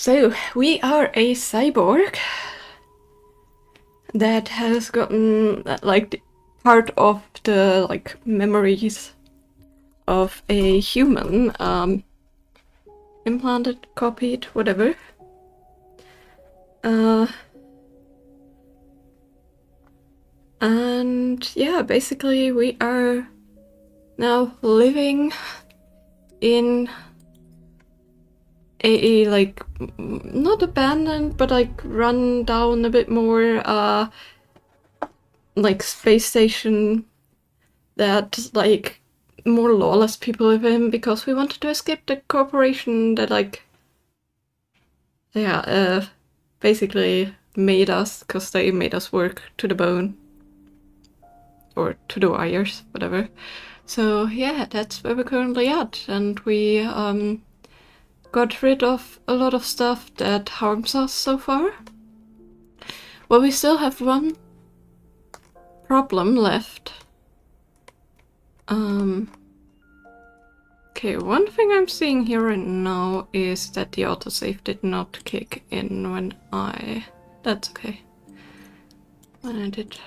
So, we are a cyborg that has gotten, like, part of the, like, memories of a human, implanted, copied, whatever. And yeah, basically we are now living in a like, not abandoned, but like run down a bit more, like space station that like more lawless people live in, because we wanted to escape the corporation that like, yeah, basically made us, because they made us work to the bone. Or to the wires, whatever. So yeah, that's where we're currently at, and we got rid of a lot of stuff that harms us so far. Well, we still have one problem left. Okay, one thing I'm seeing here right now is that the autosave did not kick in when I... That's okay. When I did...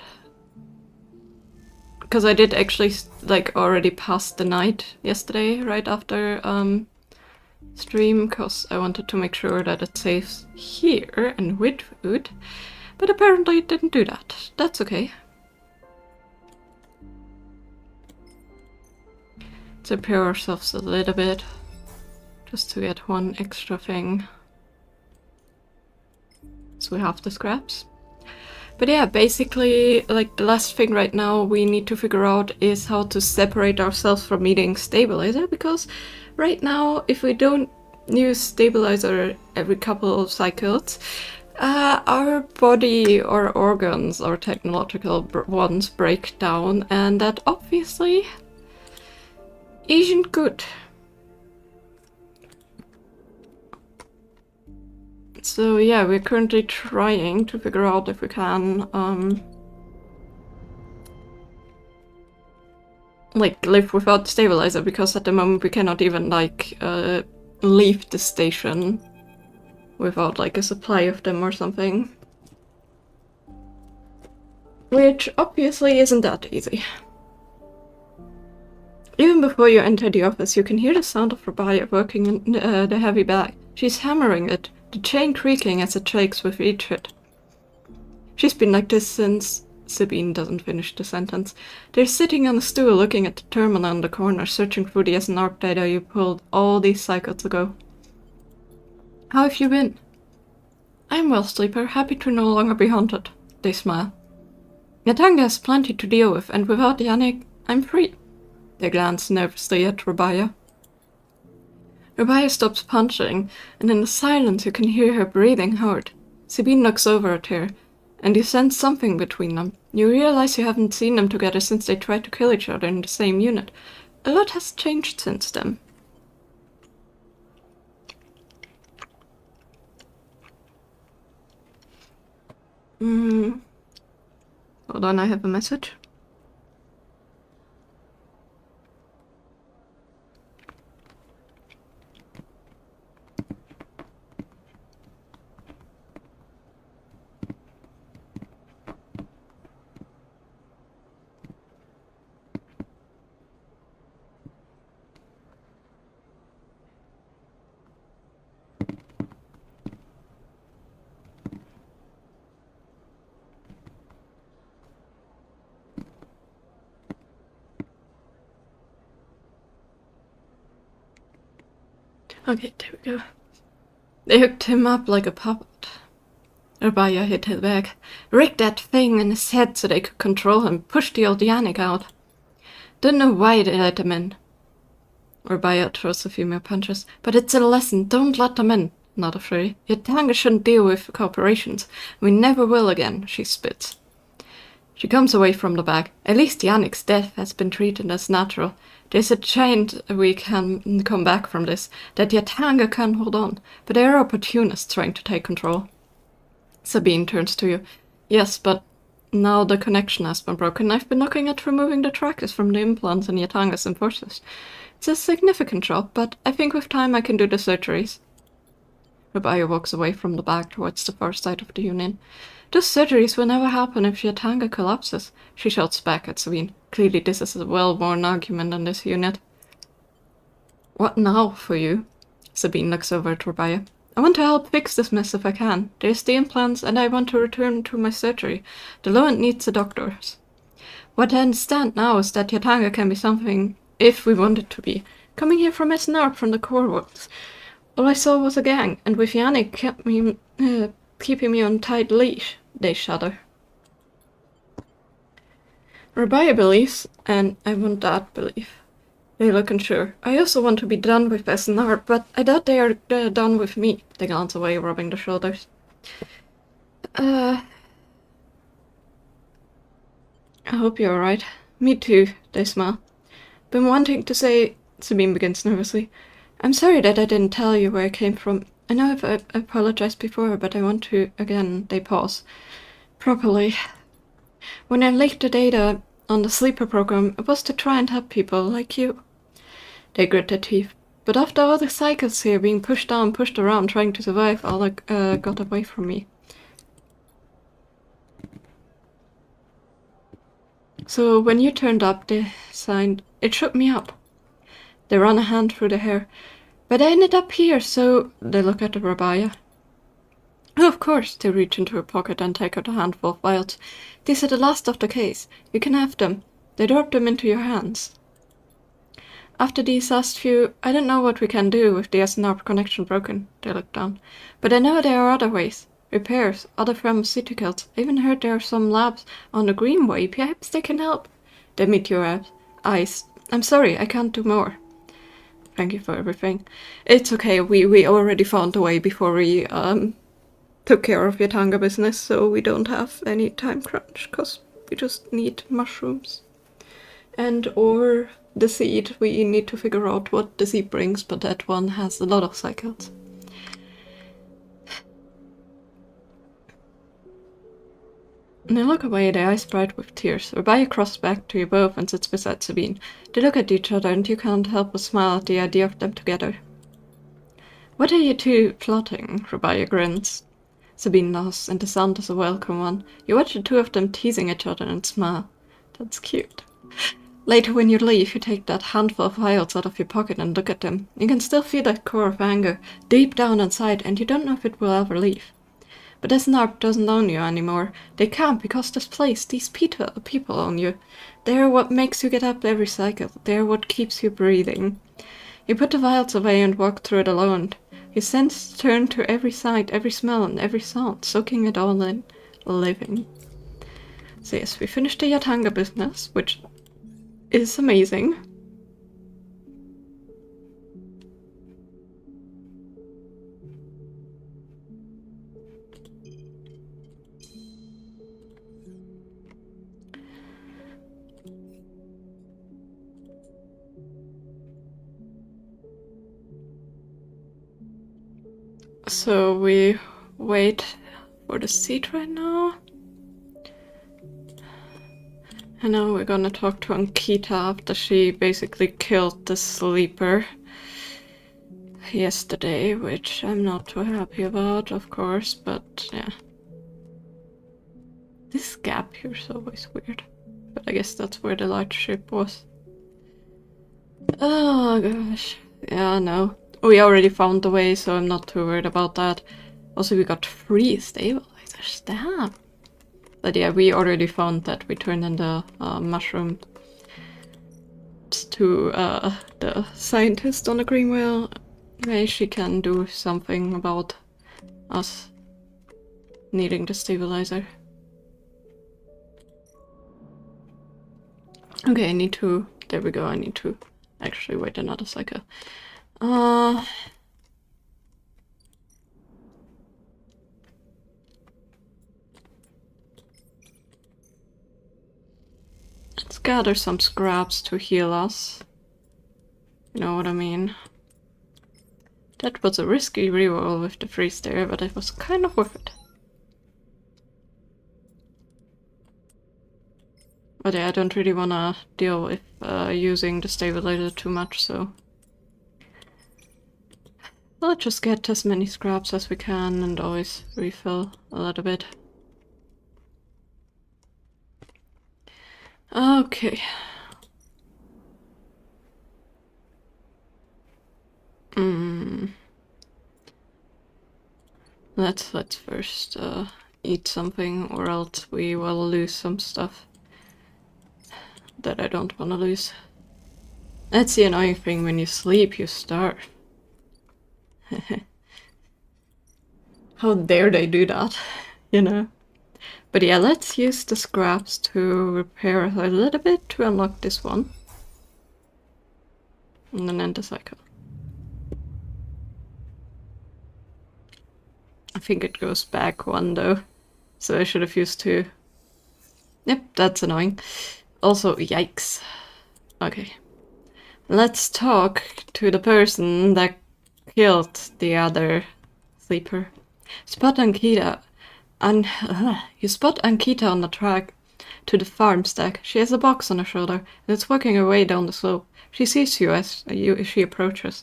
Because I did actually, like, already pass the night yesterday, right after stream, because I wanted to make sure that it saves here and with food, but apparently it didn't do that. That's okay. Let's repair ourselves a little bit, just to get one extra thing. So we have the scraps. But yeah, basically, like, the last thing right now we need to figure out is how to separate ourselves from eating stabilizer, because right now, if we don't use stabilizer every couple of cycles, our body or organs or technological ones break down, and that obviously isn't good. So yeah, we're currently trying to figure out if we can like live without stabilizer, because at the moment we cannot even like leave the station without like a supply of them or something. Which obviously isn't that easy. Even before you enter the office, you can hear the sound of Rabaya working in the heavy bag. She's hammering it, the chain creaking as it shakes with each hit. She's been like this since... Sabine doesn't finish the sentence. They're sitting on a stool looking at the terminal in the corner, searching through the SNR data you pulled all these cycles ago. How have you been? I'm well, Sleeper, happy to no longer be haunted. They smile. Yatanga has plenty to deal with, and without Yannick, I'm free. They glance nervously at Rabaya. Rabaya stops punching, and in the silence you can hear her breathing hard. Sabine looks over at her, and you sense something between them. You realize you haven't seen them together since they tried to kill each other in the same unit. A lot has changed since then. Hold on, I have a message. Okay, there we go. They hooked him up like a puppet. Rabaya hit his back, rigged that thing in his head so they could control him, pushed the old Yannick out. Don't know why they let him in. Rabaya throws a few more punches. But it's a lesson, don't let them in. Not afraid. Yatanga shouldn't deal with corporations. We never will again, she spits. She comes away from the bag. At least Yannick's death has been treated as natural. There's a chance we can come back from this, that Yatanga can hold on, but there are opportunists trying to take control. Sabine turns to you. Yes, but now the connection has been broken. I've been looking at removing the trackers from the implants in Yatanga's enforcers. It's a significant job, but I think with time I can do the surgeries. Rabaya walks away from the back towards the far side of the unit. Those surgeries will never happen if your tanga collapses, she shouts back at Sabine. Clearly this is a well-worn argument in this unit. What now for you? Sabine looks over at Rabaya. I want to help fix this mess if I can. There's the implants and I want to return to my surgery. The low end needs the doctors. What I understand now is that your tanga can be something, if we want it to be. Coming here from SNR from the core worlds. All I saw was a gang, and with Yannick keeping me on tight leash, they shudder. Rabaya believes, and I want that belief. They look unsure. I also want to be done with SNR, but I doubt they are done with me. They glance away, rubbing their shoulders. I hope you're alright. Me too, they smile. Been wanting to say... Sabine begins nervously. I'm sorry that I didn't tell you where I came from. I know I've apologized before, but I want to, again, they pause. Properly. When I leaked the data on the sleeper program, it was to try and help people like you. They grit their teeth. But after all the cycles here being pushed down, pushed around, trying to survive, all got away from me. So when you turned up, they signed, it shook me up. They run a hand through the hair. But I ended up here, so... They look at the Rabaya. Oh, of course, they reach into her pocket and take out a handful of vials. These are the last of the case. You can have them. They drop them into your hands. After these last few, I don't know what we can do with the SNR connection broken. They look down. But I know there are other ways. Repairs, other pharmaceuticals. I even heard there are some labs on the Greenway. Perhaps they can help. They meet your eyes. I'm sorry, I can't do more. Thank you for everything. It's okay, we already found a way before we took care of your tanga business, so we don't have any time crunch, because we just need mushrooms. And or the seed. We need to figure out what the seed brings, but that one has a lot of cycles. They look away, their eyes bright with tears. Rabaya crosses back to you both and sits beside Sabine. They look at each other and you can't help but smile at the idea of them together. What are you two plotting? Rabaya grins. Sabine laughs, and the sound is a welcome one. You watch the two of them teasing each other and smile. That's cute. Later when you leave, you take that handful of vials out of your pocket and look at them. You can still feel that core of anger, deep down inside, and you don't know if it will ever leave. But SNARP doesn't own you anymore. They can't, because this place, these people own you. They're what makes you get up every cycle. They're what keeps you breathing. You put the vials away and walk through it alone. Your senses turn to every sight, every smell, and every sound, soaking it all in, living. So yes, we finished the Yatanga business, which is amazing. So we wait for the seat right now. And now we're gonna talk to Ankita after she basically killed the sleeper yesterday, which I'm not too happy about, of course, but yeah. This gap here is always weird. But I guess that's where the light ship was. Oh gosh. Yeah, no. We already found the way, so I'm not too worried about that. Also, we got 3 stabilizers. Damn. But yeah, we already found that. We turned in the mushroom to the scientist on the green whale. Maybe she can do something about us needing the stabilizer. Okay, I need to... There we go, I need to actually wait another cycle. Let's gather some scraps to heal us. You know what I mean? That was a risky reroll with the freeze there, but it was kind of worth it. But yeah, I don't really want to deal with using the stabilizer too much, so... Let's just get as many scraps as we can and always refill a little bit. Okay. Let's first eat something, or else we will lose some stuff that I don't want to lose. That's the annoying thing, when you sleep, you starve. How dare they do that, you know? But yeah, let's use the scraps to repair a little bit to unlock this one. And then end the cycle. I think it goes back one though, so I should have used two. Yep, that's annoying. Also, yikes. Okay. Let's talk to the person that killed the other sleeper. Spot Ankita. You spot Ankita on the track to the farm stack. She has a box on her shoulder and is walking her way down the slope. She sees you as she approaches.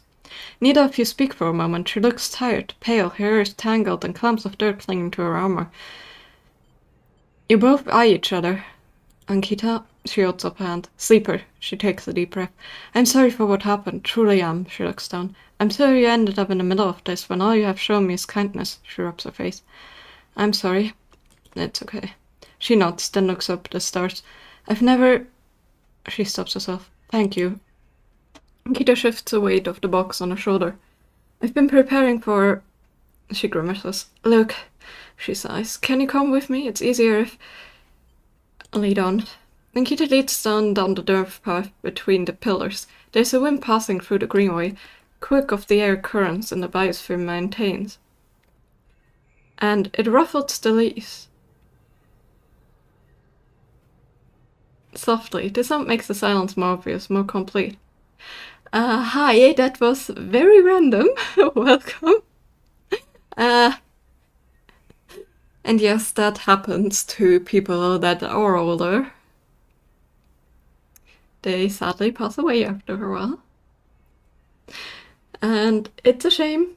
Neither of you speak for a moment. She looks tired, pale, her hair is tangled and clumps of dirt clinging to her armor. You both eye each other. Ankita, she holds up a hand. Sleeper, she takes a deep breath. I'm sorry for what happened, truly am, she looks down. I'm sorry you ended up in the middle of this when all you have shown me is kindness, she rubs her face. I'm sorry. It's okay. She nods, then looks up at the stars. I've never... She stops herself. Thank you. Ankita shifts the weight of the box on her shoulder. I've been preparing for... She grimaces. Look, she sighs. Can you come with me? It's easier if... Lead on. Ankita leads down the dirt path between the pillars. There's a wind passing through the greenway, quick of the air currents in the biosphere maintains. And it ruffles the leaves. Softly, the sound makes the silence more obvious, more complete. Hi, that was very random. Welcome. And yes, that happens to people that are older. They sadly pass away after a while. And it's a shame.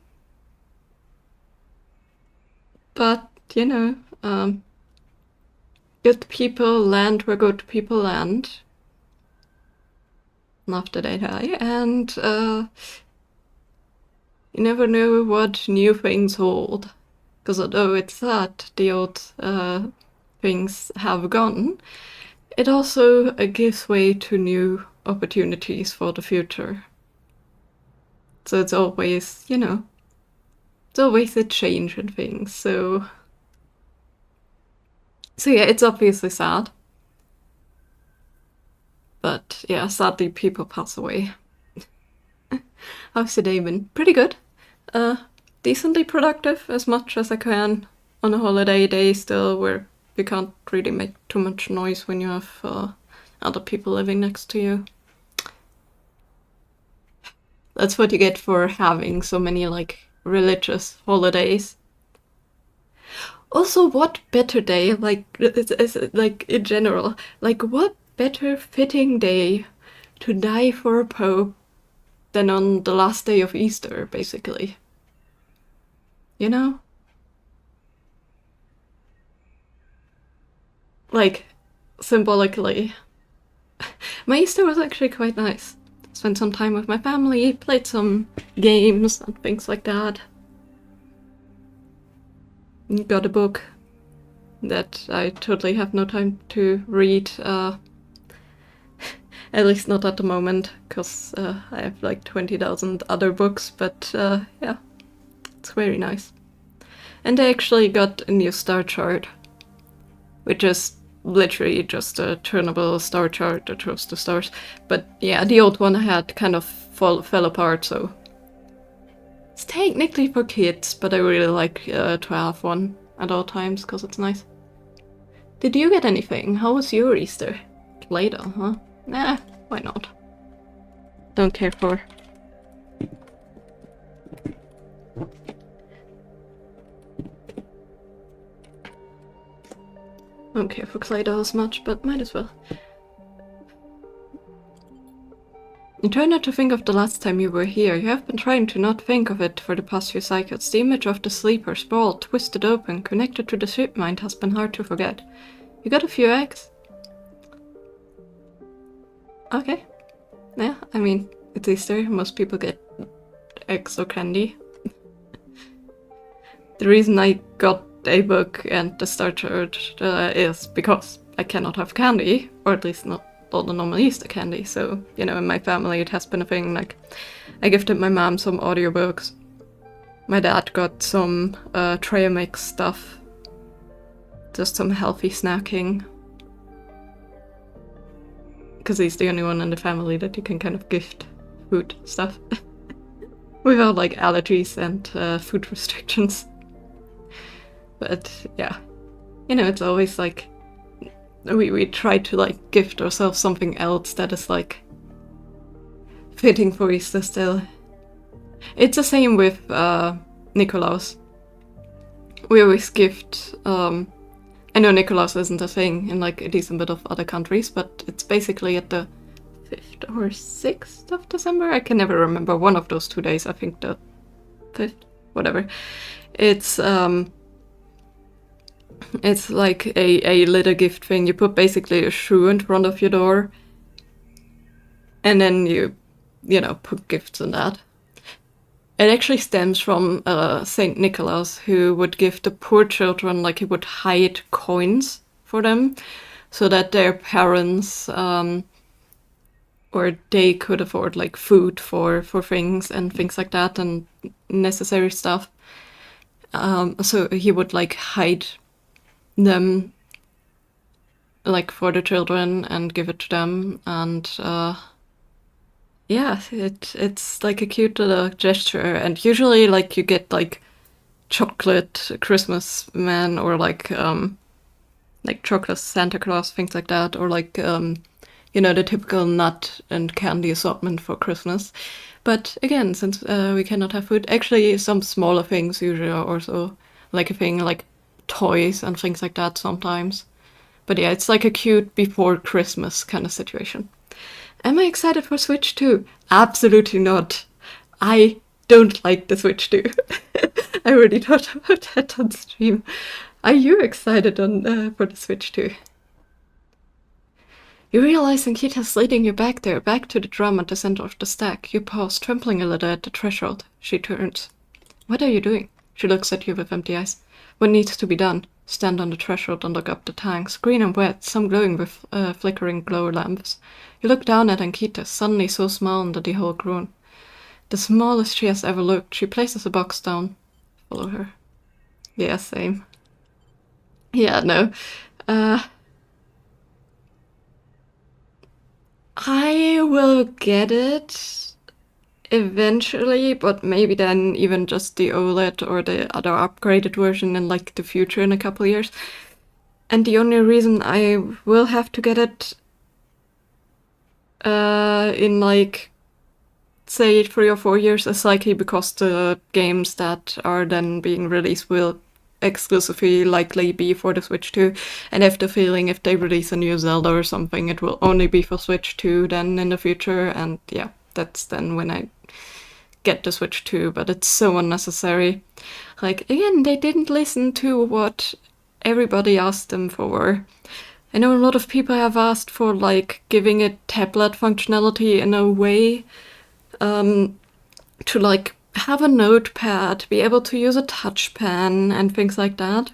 But, you know, good people land where good people land. After they die, and you never know what new things hold. Because although it's sad the old things have gone, it also gives way to new opportunities for the future. So it's always, you know, it's always a change in things, so yeah, it's obviously sad. But yeah, sadly people pass away. How's your day been? Pretty good. Decently productive, as much as I can on a holiday day still, where you can't really make too much noise when you have other people living next to you. That's what you get for having so many, like, religious holidays. Also, what better day, like in general, like, what better fitting day to die for a pope than on the last day of Easter, basically. You know? Like, symbolically. My Easter was actually quite nice. Spent some time with my family, played some games and things like that. Got a book that I totally have no time to read, at least not at the moment, because I have like 20,000 other books, but yeah, it's very nice. And I actually got a new star chart, which is literally just a turnable star chart that shows the stars. But yeah, the old one I had kind of fell apart, so it's technically for kids, but I really like to have one at all times because it's nice. Did you get anything? How was your Easter? Later, huh? Nah, why not? Don't care for. Don't care for Clay-Doh as much, but might as well. You try not to think of the last time you were here. You have been trying to not think of it for the past few cycles. The image of the sleeper, sprawled, twisted open, connected to the ship mind has been hard to forget. You got a few eggs? Okay. Yeah, I mean, it's Easter. Most people get eggs or candy. The reason I got a book and the Star Chart is because I cannot have candy, or at least not all the normal Easter candy. So, you know, in my family it has been a thing. Like, I gifted my mom some audiobooks. My dad got some tray mix stuff. Just some healthy snacking. Because he's the only one in the family that you can kind of gift food stuff. Without like allergies and food restrictions. But yeah, you know, it's always like we try to like gift ourselves something else that is like fitting for Easter still. It's the same with Nikolaus. We always gift. I know Nikolaus isn't a thing in like a decent bit of other countries, but it's basically at the 5th or 6th of December. I can never remember one of those 2 days. I think the 5th, whatever. It's like a little gift thing. You put basically a shoe in front of your door, and then you know, put gifts in that. It actually stems from Saint Nicholas, who would give the poor children, like he would hide coins for them, so that their parents or they could afford like food for things and things like that and necessary stuff. So he would like hide them like for the children and give it to them, and yeah, it's like a cute little gesture. And usually like you get like chocolate Christmas man, or like chocolate Santa Claus, things like that, or like you know, the typical nut and candy assortment for Christmas. But again, since we cannot have food, actually some smaller things usually are also like a thing, like toys and things like that sometimes. But yeah, it's like a cute before Christmas kind of situation. Am I excited for Switch 2? Absolutely not. I don't like the Switch 2. I already talked about that on stream. Are you excited for the Switch 2? You realize Ankita's leading you back there, back to the drum at the center of the stack. You pause, trembling a little at the threshold. She turns. What are you doing? She looks at you with empty eyes. What needs to be done? Stand on the threshold and look up the tanks, green and wet, some glowing with flickering glow lamps. You look down at Ankita, suddenly so small under the whole grown. The smallest she has ever looked. She places a box down. Follow her. Yeah, same. Yeah, no. I will get it eventually, but maybe then even just the OLED or the other upgraded version in like the future in a couple of years. And the only reason I will have to get it in like, say, 3 or 4 years is likely because the games that are then being released will exclusively likely be for the Switch 2, and I have the feeling if they release a new Zelda or something, it will only be for Switch 2 then in the future, and yeah, that's then when I get the Switch 2, but it's so unnecessary. Like, again, they didn't listen to what everybody asked them for. I know a lot of people have asked for like giving it tablet functionality in a way, to like have a notepad, be able to use a touch pen and things like that,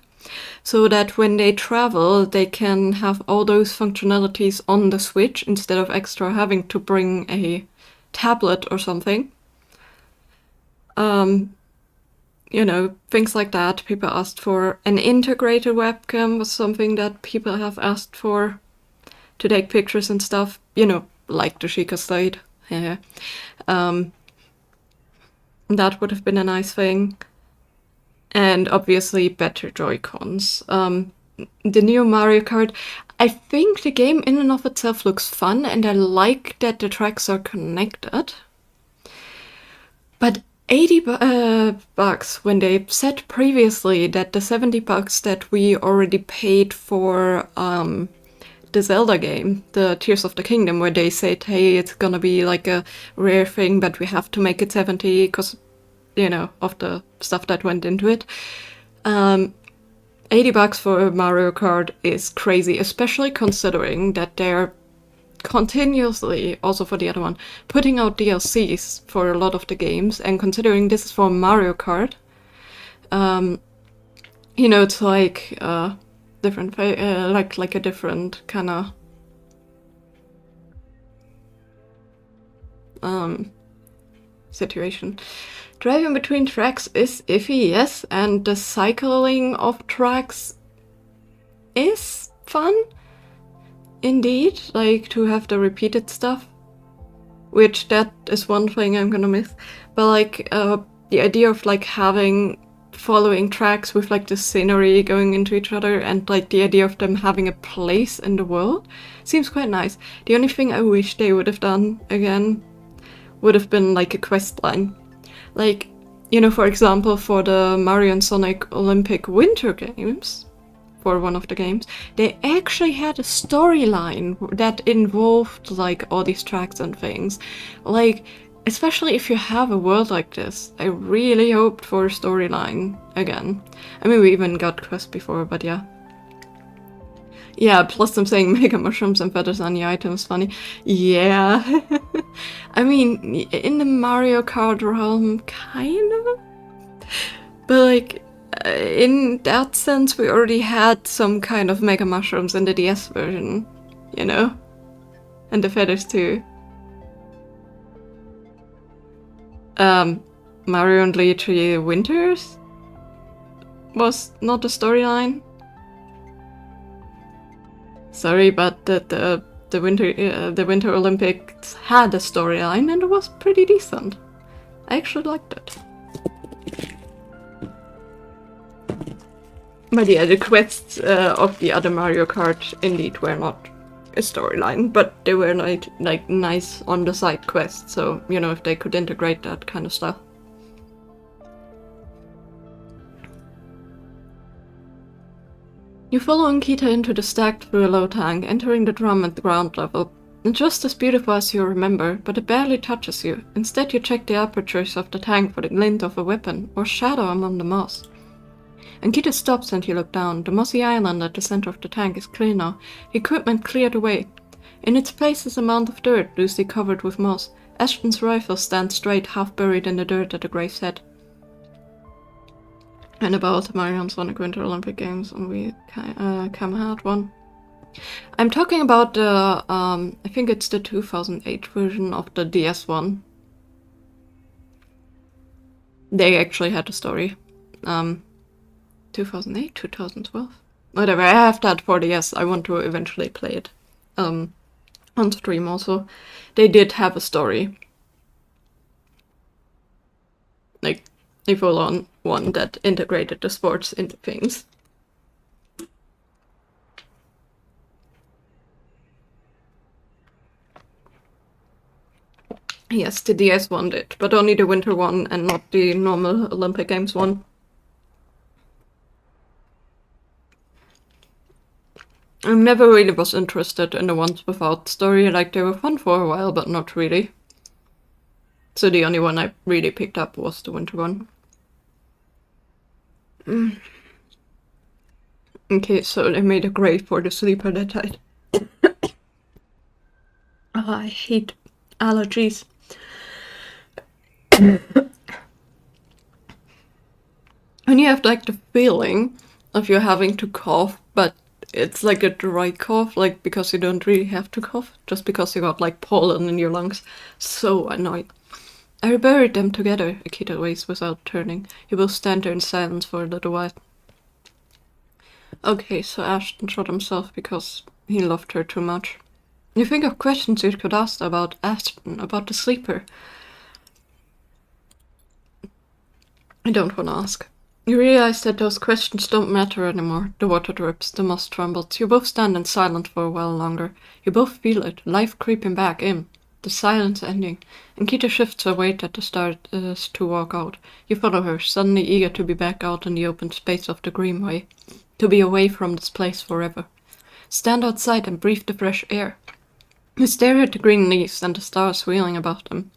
so that when they travel they can have all those functionalities on the Switch instead of extra having to bring a tablet or something. You know, things like that people asked for. An integrated webcam was something that people have asked for to take pictures and stuff, you know, like the Sheikah Slate. Yeah. That would have been a nice thing. And obviously better Joy-Cons. The new Mario Kart, I think the game in and of itself looks fun, and I like that the tracks are connected. But $80 when they said previously that the $70 that we already paid for the Zelda game, the Tears of the Kingdom, where they said, hey, it's gonna be like a rare thing, but we have to make it 70 because, you know, of the stuff that went into it. $80 for Mario Kart is crazy, especially considering that they're continuously, also for the other one, putting out DLCs for a lot of the games, and considering this is for Mario Kart, you know, it's like different, like a different kind of situation. Driving between tracks is iffy, yes, and the cycling of tracks is fun. Indeed, like to have the repeated stuff, which that is one thing I'm gonna miss. But like the idea of like following tracks with like the scenery going into each other, and like the idea of them having a place in the world seems quite nice. The only thing I wish they would have done again would have been like a quest line. Like, you know, for example, for the Mario and Sonic Olympic Winter Games, for one of the games, they actually had a storyline that involved like all these tracks and things. Like, especially if you have a world like this, I really hoped for a storyline again. I mean, we even got quests before, but yeah. Yeah, plus them saying mega mushrooms and feathers on the item is funny. Yeah. I mean, in the Mario Kart realm, kind of. But like, in that sense, we already had some kind of mega mushrooms in the DS version, you know? And the feathers too. Mario and Luigi Winters was not a storyline. Sorry, but the Winter Olympics had a storyline and it was pretty decent. I actually liked it. But yeah, the quests of the other Mario Kart indeed were not a storyline, but they were like nice on the side quests, so you know, if they could integrate that kind of stuff. You follow Ankita into the stack through a low tank, entering the drum at the ground level. It's just as beautiful as you remember, but it barely touches you. Instead, you check the apertures of the tank for the glint of a weapon or shadow among the moss. Ankita stops and you look down. The mossy island at the center of the tank is clear now, equipment cleared away. In its place is a mound of dirt, loosely covered with moss. Ashton's rifle stands straight, half buried in the dirt at the grave's head. And about Mario and Sonic Winter Olympic Games, and we came had one. I'm talking about the, I think it's the 2008 version of the DS one. They actually had a story. 2008, 2012? Whatever, I have that for DS, I want to eventually play it. On stream also. They did have a story. Like, a full-on one that integrated the sports into things. Yes, the DS one did, but only the winter one and not the normal Olympic Games one. I never really was interested in the ones without story, like they were fun for a while, but not really. So the only one I really picked up was the winter one. Okay, so they made a grave for the sleeper that died. Oh, I hate allergies. When you have like the feeling of you having to cough, but it's like a dry cough, like because you don't really have to cough, just because you got like pollen in your lungs. So annoying. I buried them together, Akita waits without turning. He will stand there in silence for a little while. Okay, so Ashton shot himself because he loved her too much. You think of questions you could ask about Ashton, about the sleeper. I don't want to ask. You realize that those questions don't matter anymore. The water drips, the moss trembles. You both stand in silence for a while longer. You both feel it, life creeping back in. The silence ending. Ankita shifts her weight at the start to walk out. You follow her, suddenly eager to be back out in the open space of the greenway. To be away from this place forever. Stand outside and breathe the fresh air. You stare at the green leaves and the stars wheeling above them.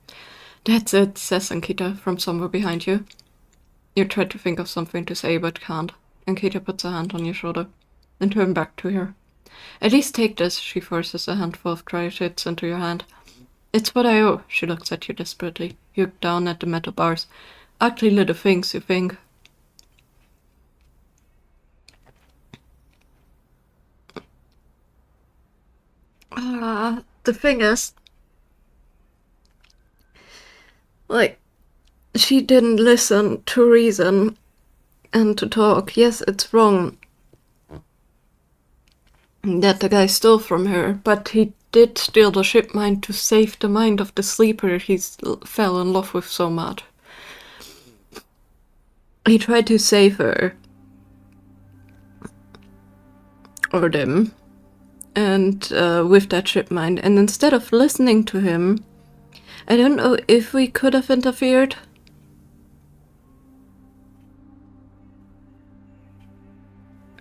That's it, says Ankita from somewhere behind you. You try to think of something to say but can't. Ankita puts a hand on your shoulder and turn back to her. At least take this, she forces a handful of dry shits into your hand. It's what I owe, she looks at you desperately. You look down at the metal bars. Ugly little things, you think. The thing is, like, she didn't listen to reason and to talk. Yes, it's wrong that the guy stole from her, but he did steal the ship mind to save the mind of the sleeper he fell in love with so much. He tried to save her. Or them. And with that ship mind. And instead of listening to him, I don't know if we could have interfered.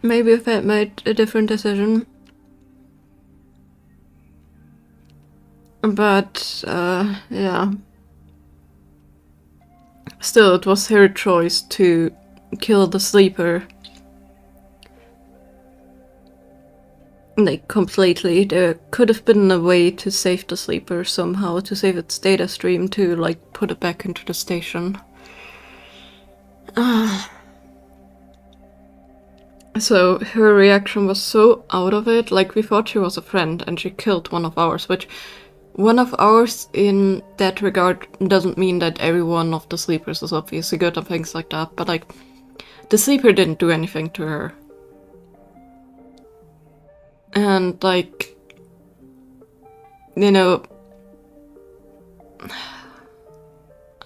Maybe if I had made a different decision. But, yeah. Still, it was her choice to kill the sleeper. Like, completely. There could have been a way to save the sleeper somehow, to save its data stream, to, like, put it back into the station. So, her reaction was so out of it, like, we thought she was a friend, and she killed one of ours, which... One of ours, in that regard, doesn't mean that every one of the sleepers is obviously good and things like that, but, like, the sleeper didn't do anything to her. And, like, you know,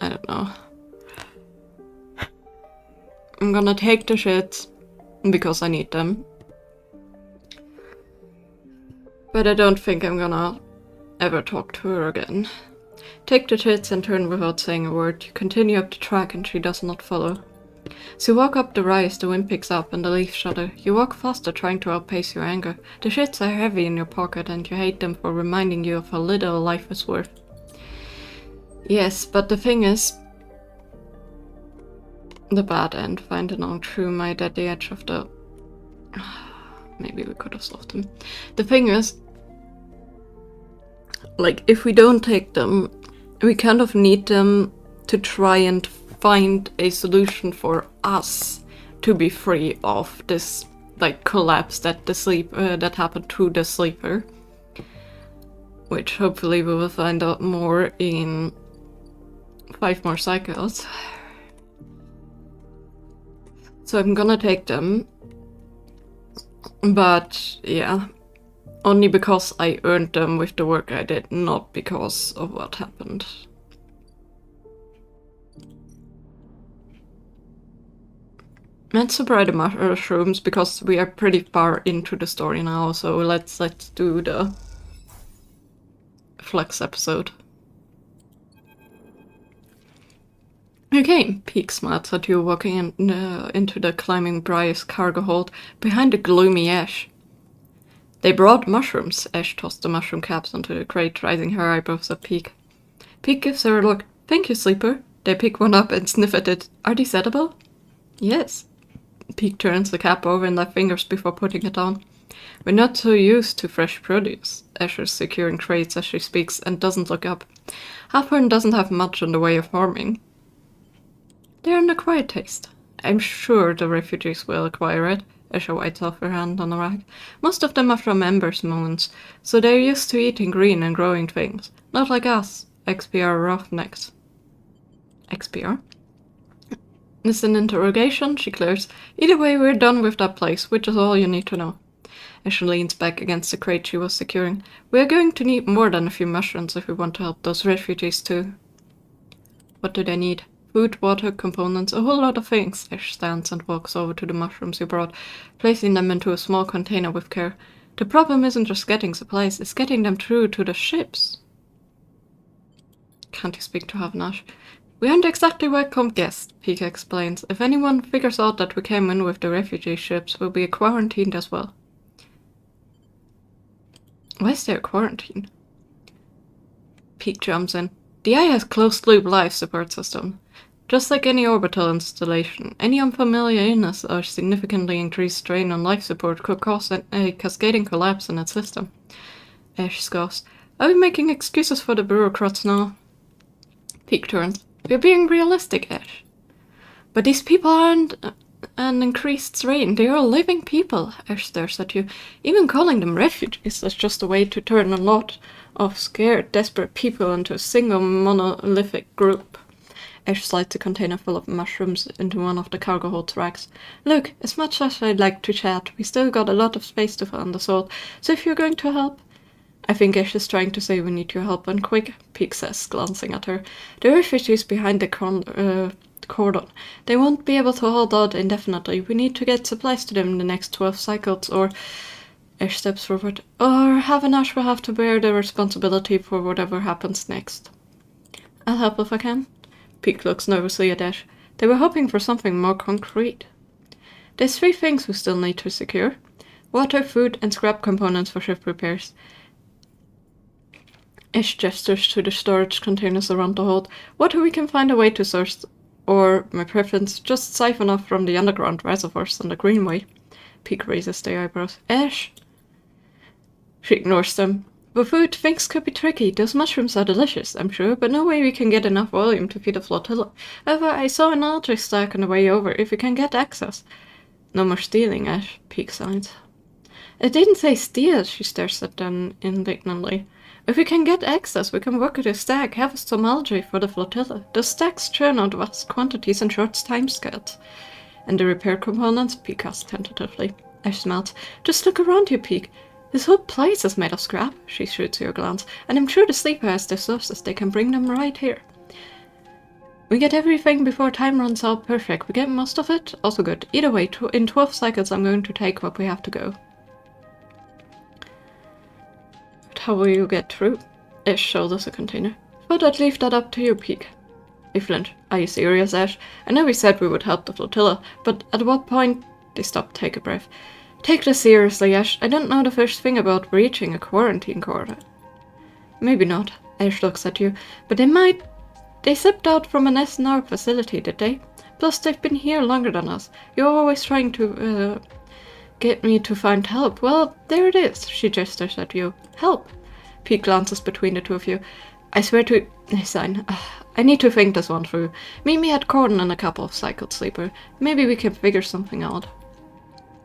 I don't know. I'm gonna take the shits because I need them. But I don't think I'm gonna ever talk to her again. Take the shits and turn without saying a word. You continue up the track and she does not follow. So you walk up the rise, the wind picks up and the leaves shudder. You walk faster, trying to outpace your anger. The shits are heavy in your pocket and you hate them for reminding you of how little life is worth. Yes, but the thing is... The bad end, finding on through might at the edge of the... Maybe we could have solved them. The thing is... Like, if we don't take them, we kind of need them to try and find a solution for us to be free of this, like, collapse that that happened to the sleeper. Which hopefully we will find out more in 5 more cycles. So I'm gonna take them. But, yeah. Only because I earned them with the work I did, not because of what happened. Let's separate the mushrooms because we are pretty far into the story now, so let's do the Flex episode. Okay, Peak smiles at you walking into the climbing Briar's cargo hold behind the gloomy Ash. They brought mushrooms. Ash tossed the mushroom caps onto the crate, raising her eyebrows at Peak. Peak gives her a look. Thank you, Sleeper. They pick one up and sniff at it. Are these edible? Yes. Peak turns the cap over in their fingers before putting it down. We're not so used to fresh produce. Ash is securing crates as she speaks and doesn't look up. Halfhorn doesn't have much in the way of farming. They're an acquired taste. I'm sure the refugees will acquire it. Asha wipes off her hand on the rack. Most of them are from Ember's moons, so they're used to eating green and growing things. Not like us, XPR roughnecks. XPR? It's an interrogation, she clears. Either way, we're done with that place, which is all you need to know. Asha leans back against the crate she was securing. We're going to need more than a few mushrooms if we want to help those refugees too. What do they need? Food, water, components, a whole lot of things. Ash stands and walks over to the mushrooms you brought, placing them into a small container with care. The problem isn't just getting supplies, it's getting them through to the ships. Can't you speak to Havnash? We aren't exactly welcome guests, Pika explains. If anyone figures out that we came in with the refugee ships, we'll be quarantined as well. Why is there a quarantine? Pete jumps in. The eye has closed-loop life support system. Just like any orbital installation, any unfamiliar illness or significantly increased strain on life support could cause a cascading collapse in its system. Ash scoffs. Are we making excuses for the bureaucrats now? Pete turns. We're being realistic, Ash. But these people aren't an increased strain. They are living people, Ash stares at you. Even calling them refugees is just a way to turn a lot of scared, desperate people into a single monolithic group. Ash slides a container full of mushrooms into one of the cargo hold racks. Look, as much as I'd like to chat, we still got a lot of space to fill on the salt, so if you're going to help... I think Ash is trying to say we need your help, and quick, Peek says, glancing at her. The refugees behind the cordon. They won't be able to hold out indefinitely. We need to get supplies to them in the next 12 cycles, or... Ash steps forward. Or Ash will have to bear the responsibility for whatever happens next. I'll help if I can. Peek looks nervously at Ash. They were hoping for something more concrete. There's 3 things we still need to secure. Water, food, and scrap components for ship repairs. Ash gestures to the storage containers around the hold. Water we can find a way to source, or, my preference, just siphon off from the underground reservoirs on the Greenway. Peek raises their eyebrows. Ash? She ignores them. For food, things could be tricky. Those mushrooms are delicious, I'm sure, but no way we can get enough volume to feed a flotilla. However, I saw an algae stack on the way over, if we can get access. No more stealing, Ash, Peek signs. It didn't say steal, she stares at them indignantly. If we can get access, we can work with a stack, have some algae for the flotilla. Those stacks churn out vast quantities in short timescales. And the repair components? Peek asks tentatively. Ash smells. Just look around you, Peek. This whole place is made of scrap, she shoots you a glance, and I'm sure the sleeper has their sources. They can bring them right here. We get everything before time runs out. Perfect. We get most of it? Also good. Either way, in 12 cycles I'm going to take what we have to go. But how will you get through? Ash shoulders a container. But I'd leave that up to you, Peek. They flinch. Are you serious, Ash? I know we said we would help the flotilla, but at what point... They stop, take a breath. Take this seriously, Ash. I don't know the first thing about breaching a quarantine cordon. Maybe not. Ash looks at you. But they might... They stepped out from an SNR facility, did they? Plus, they've been here longer than us. You're always trying to, get me to find help. Well, there it is. She gestures at you. Help. Pete glances between the two of you. I swear to... They sign. I need to think this one through. Meet me at Cordon in a couple of cycles, Sleeper. Maybe we can figure something out.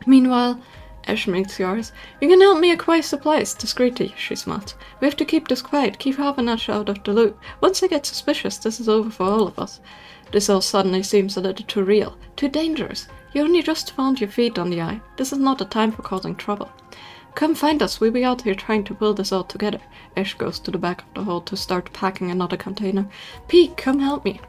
Meanwhile, Ash makes yours. You can help me acquire supplies, discreetly, she smarts. We have to keep this quiet, keep Ash out of the loop. Once I get suspicious, this is over for all of us. This all suddenly seems a little too real, too dangerous. You only just found your feet on the eye. This is not the time for causing trouble. Come find us, we'll be out here trying to pull this all together. Ash goes to the back of the hold to start packing another container. Pete, come help me.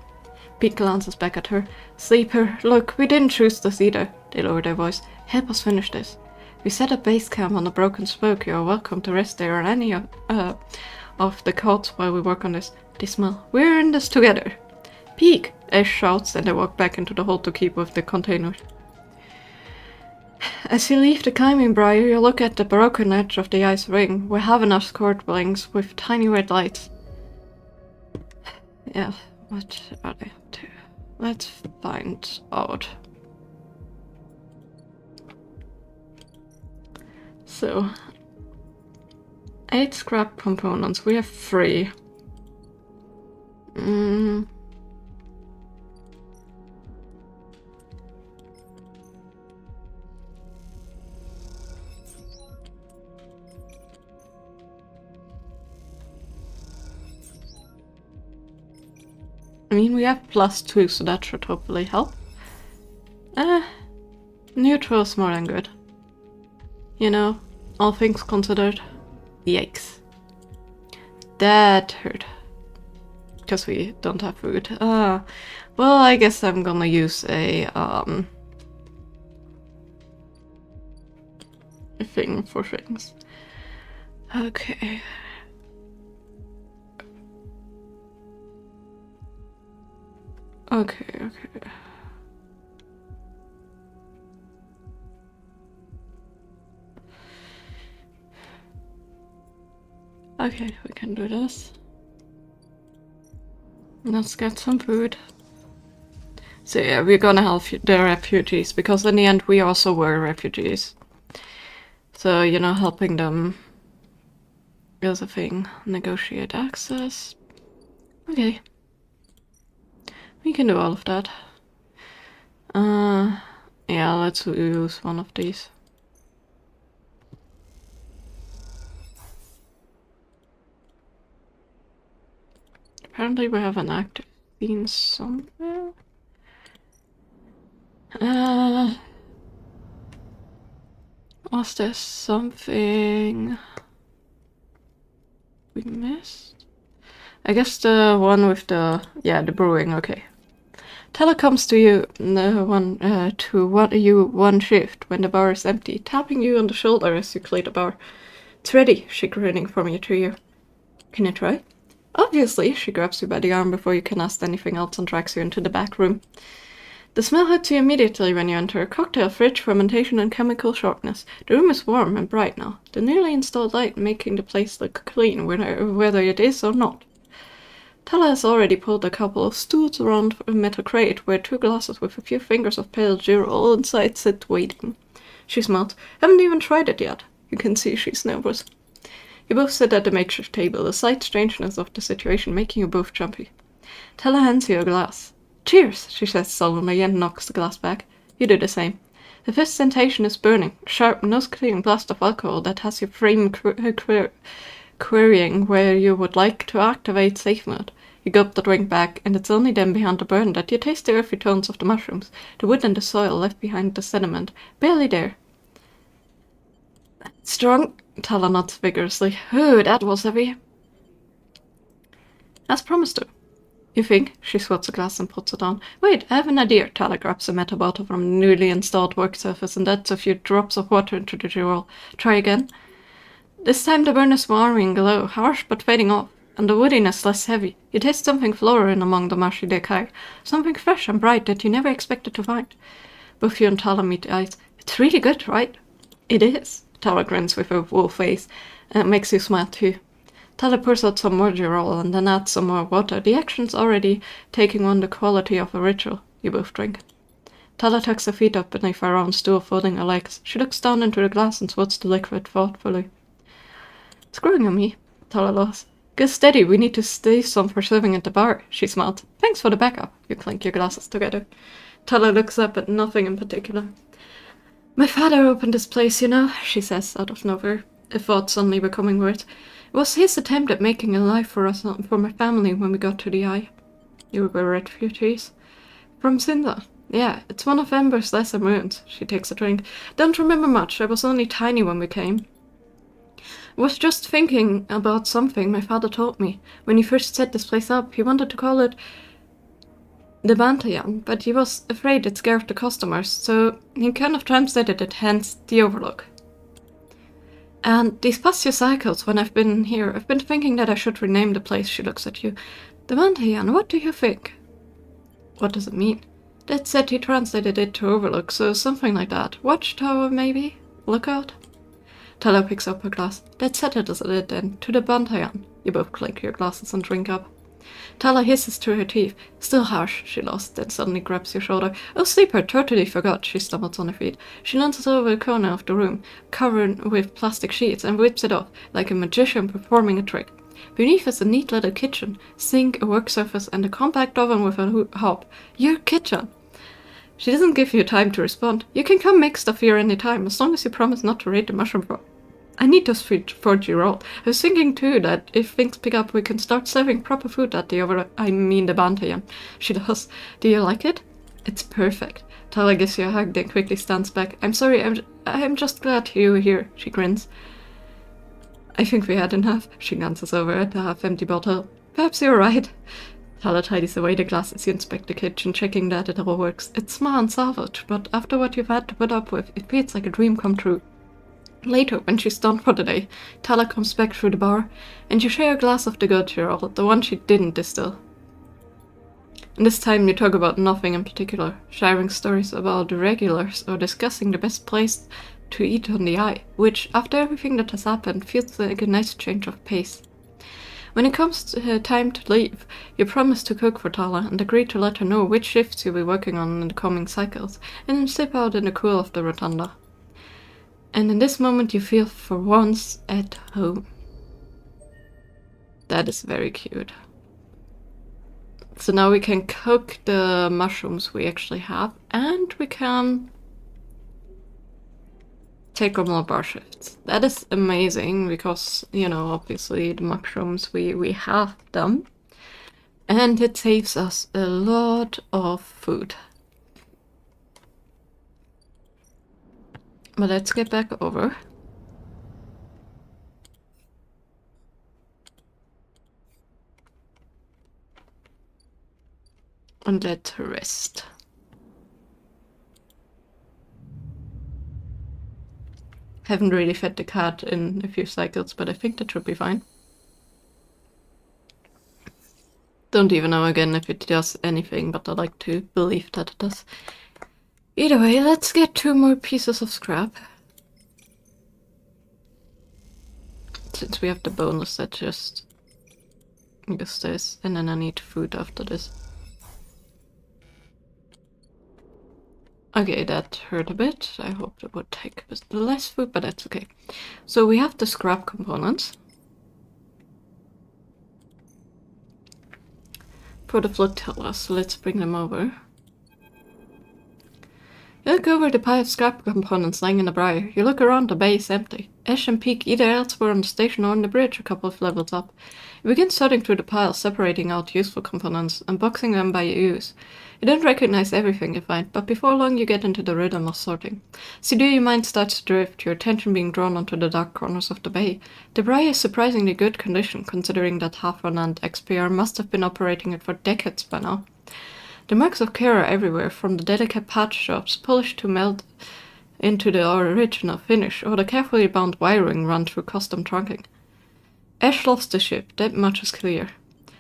Pete glances back at her. Sleeper, look, we didn't choose this either. They lower their voice. Help us finish this. We set up base camp on the broken spoke. You're welcome to rest there on any of the cots while we work on this. They smell. We're in this together. Peek! Ash shouts, and they walk back into the hold to keep with the containers. As you leave the climbing briar, you look at the broken edge of the ice ring, where Havanah's cord blinks with tiny red lights. Yeah, what are they up to? Let's find out. So, 8 scrap components. We have 3. I mean, we have +2, so that should hopefully help. Neutral is more than good. You know, all things considered. Yikes. That hurt. Because we don't have food. Well, I guess I'm gonna use a thing for things. Okay. Okay. Okay, we can do this. Let's get some food. So yeah, we're gonna help the refugees, because in the end we also were refugees. So, you know, helping them is a thing. Negotiate access. Okay. We can do all of that. Yeah, let's use one of these. Apparently we have an active scene somewhere. Was there something we missed? I guess the one with the brewing, okay. Teller comes to you one shift when the bar is empty, tapping you on the shoulder as you clear the bar. It's ready, she grinning from ear to ear. Can you try? Obviously, she grabs you by the arm before you can ask anything else and drags you into the back room. The smell hits you immediately when you enter. A cocktail, fridge, fermentation, and chemical sharpness. The room is warm and bright now, the newly installed light making the place look clean, whether it is or not. Tala has already pulled a couple of stools around a metal crate where 2 glasses with a few fingers of pale Girol inside sit waiting. She smells. Haven't even tried it yet. You can see she's nervous. You both sit at the makeshift table, the slight strangeness of the situation making you both jumpy. Tala hands you a glass. Cheers, she says solemnly and knocks the glass back. You do the same. The fifth sensation is burning, a sharp, nose-clearing blast of alcohol that has your brain querying where you would like to activate safe mode. You gulp the drink back, and it's only then behind the burn that you taste the earthy tones of the mushrooms, the wood and the soil left behind the sediment, barely there. Strong? Tala nods vigorously. Ooh, that was heavy. As promised to. You think? She swats a glass and puts it on. Wait, I have an idea. Tala grabs a metal bottle from the newly installed work surface and adds a few drops of water into the Girol. Try again. This time the burn is warming glow, harsh but fading off, and the woodiness less heavy. You taste something floral in among the marshy decay, something fresh and bright that you never expected to find. Both you and Tala meet eyes. It's really good, right? It is. Tala grins with a full face, and it makes you smile too. Tala pours out some more Girol and then adds some more water. The action's already taking on the quality of a ritual. You both drink. Tala tucks her feet up beneath her round stool, folding her legs. She looks down into the glass and swats the liquid thoughtfully. It's growing on me, Tala laughs. Go steady, we need to stay some for serving at the bar, she smiled. Thanks for the backup. You clink your glasses together. Tala looks up at nothing in particular. My father opened this place, you know, she says out of nowhere, a thought suddenly becoming words. It was his attempt at making a life for us, for my family, when we got to the eye. You were refugees? From Sinda. Yeah, it's one of Ember's lesser moons. She takes a drink. Don't remember much, I was only tiny when we came. I was just thinking about something my father told me. When he first set this place up, he wanted to call it the Bantayan, but he was afraid it scared the customers, so he kind of translated it, hence the Overlook. And these past few cycles, when I've been here, I've been thinking that I should rename the place. She looks at you. The Bantayan, what do you think? What does it mean? Dad said he translated it to Overlook, so something like that. Watchtower, maybe? Lookout? Tala picks up her glass. Dad said it then, to the Bantayan. You both clink your glasses and drink up. Tala hisses through her teeth. Still harsh, she lost, then suddenly grabs your shoulder. Oh, sleeper, totally forgot. She stumbles on her feet. She lunges over the corner of the room, covered with plastic sheets, and whips it off, like a magician performing a trick. Beneath is a neat little kitchen, sink, a work surface, and a compact oven with a hob. Your kitchen! She doesn't give you time to respond. You can come make stuff here any time, as long as you promise not to raid the mushroom farm. I need those for Girol. I was thinking too that if things pick up, we can start serving proper food at the Bantayan. She does. Do you like it? It's perfect. Tala gives you a hug, then quickly stands back. I'm sorry, I'm just glad you were here. She grins. I think we had enough. She glances over at the half-empty bottle. Perhaps you're right. Tala tidies away the glasses. You inspect the kitchen, checking that it all works. It's small and salvage, but after what you've had to put up with, it feels like a dream come true. Later, when she's done for the day, Tala comes back through the bar, and you share a glass of the good Girol, the one she didn't distill. And this time you talk about nothing in particular, sharing stories about the regulars or discussing the best place to eat on the eye, which, after everything that has happened, feels like a nice change of pace. When it comes to time to leave, you promise to cook for Tala and agree to let her know which shifts you'll be working on in the coming cycles, and then slip out in the cool of the rotunda. And in this moment you feel for once at home. That is very cute. So now we can cook the mushrooms we actually have, and we can take on more bar shifts. That is amazing because, you know, obviously the mushrooms, we have them. And it saves us a lot of food. But let's get back over. And let her rest. Haven't really fed the cat in a few cycles, but I think that should be fine. Don't even know again if it does anything, but I like to believe that it does. Either way, let's get 2 more pieces of scrap. Since we have the bonus that just use this, and then I need food after this. Okay, that hurt a bit. I hoped it would take a bit less food, but that's okay. So we have the scrap components for the flotilla, so let's bring them over. You look over the pile of scrap components lying in the briar. You look around, the bay is empty. Ash and Peak either elsewhere on the station or on the bridge a couple of levels up. You begin sorting through the pile, separating out useful components and boxing them by use. You don't recognize everything you find, but before long you get into the rhythm of sorting. So your mind starts to drift, your attention being drawn onto the dark corners of the bay. The briar is surprisingly good condition, considering that Hafron and XPR must have been operating it for decades by now. The marks of care are everywhere, from the delicate patch jobs polished to melt into the original finish, or the carefully bound wiring run through custom trunking. Ash loves the ship, that much is clear.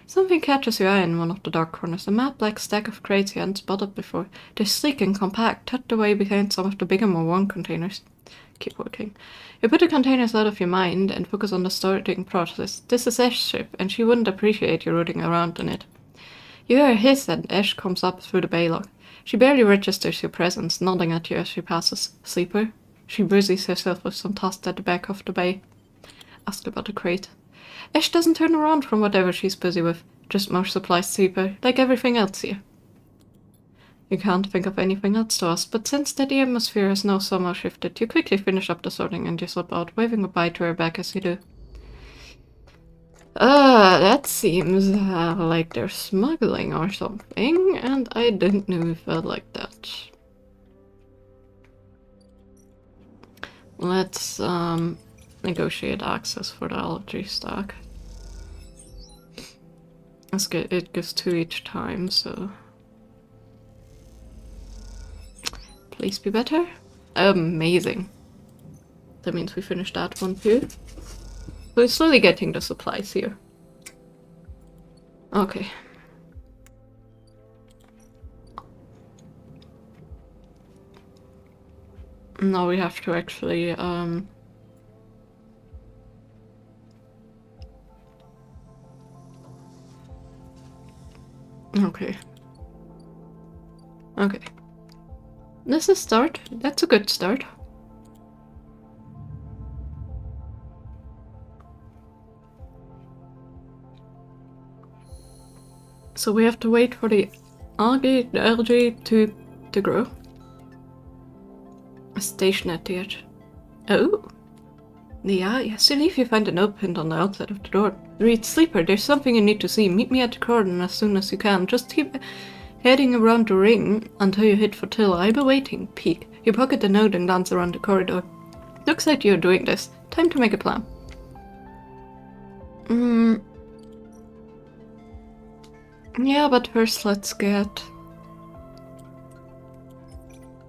Something catches your eye in one of the dark corners, a matte-black stack of crates you hadn't spotted before. They're sleek and compact, tucked away behind some of the bigger, more worn containers. Keep working. You put the containers out of your mind and focus on the sorting process. This is Ash's ship, and she wouldn't appreciate you rooting around in it. You hear a hiss and Ash comes up through the baylock. She barely registers your presence, nodding at you as she passes. Sleeper? She busies herself with some tasks at the back of the bay. Ask about the crate. Ash doesn't turn around from whatever she's busy with. Just more supplies, Sleeper, like everything else here. You can't think of anything else to ask, but since that the atmosphere has now somehow shifted, you quickly finish up the sorting and you slip out, waving goodbye to her back as you do. That seems like they're smuggling or something, and I didn't know if I like that. Let's negotiate access for the algae stack. It gives 2 each time, so please be better. Amazing. That means we finished that one too. We're slowly getting the supplies here. Okay. Now we have to actually, okay. Okay. This is a start. That's a good start. So we have to wait for the algae to grow. A station at the edge. Oh. Yeah, yes, you leave, you find a note pinned on the outside of the door. Read, Sleeper, there's something you need to see. Meet me at the cordon as soon as you can. Just keep heading around the ring until you hit Flotilla. I'll be waiting. Peek. You pocket the note and glance around the corridor. Looks like you're doing this. Time to make a plan. Yeah, but first let's get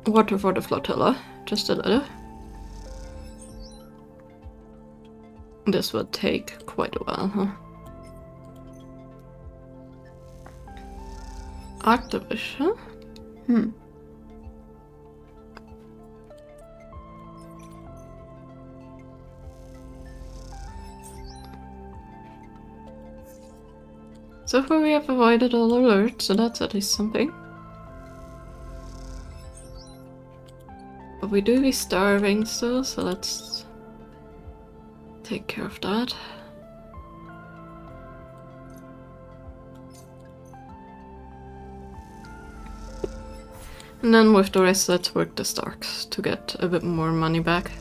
water for the Flotilla. Just a little. This will take quite a while, huh? Activist, huh? So far we have avoided all alerts, so that's at least something. But we do be starving still, so let's take care of that. And then with the rest, let's work the stocks to get a bit more money back.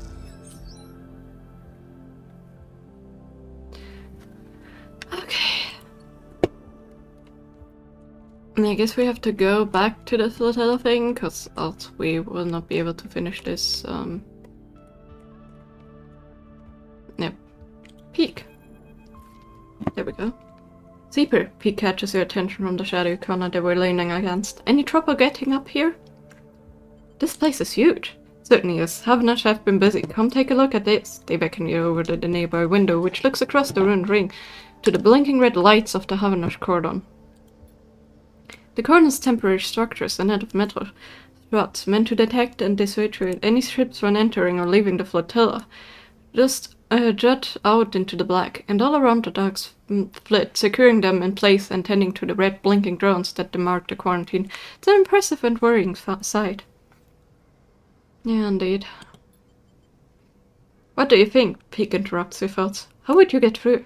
Okay. And I guess we have to go back to the flotilla thing, because else we will not be able to finish this, Yep. Peak. There we go. Sleeper. Peak catches your attention from the shadowy corner they were leaning against. Any trouble getting up here? This place is huge. Certainly is. Havenach have been busy. Come take a look at this. They beckon you over to the nearby window, which looks across the ruined ring to the blinking red lights of the Havanach cordon. The cordon's temporary structure is a net of metal rods meant to detect and dissuade any ships when entering or leaving the flotilla. Just jut out into the black, and all around the dogs flit, securing them in place and tending to the red blinking drones that demark the quarantine. It's an impressive and worrying sight. Yeah, indeed. What do you think? Peak interrupts your thoughts. How would you get through?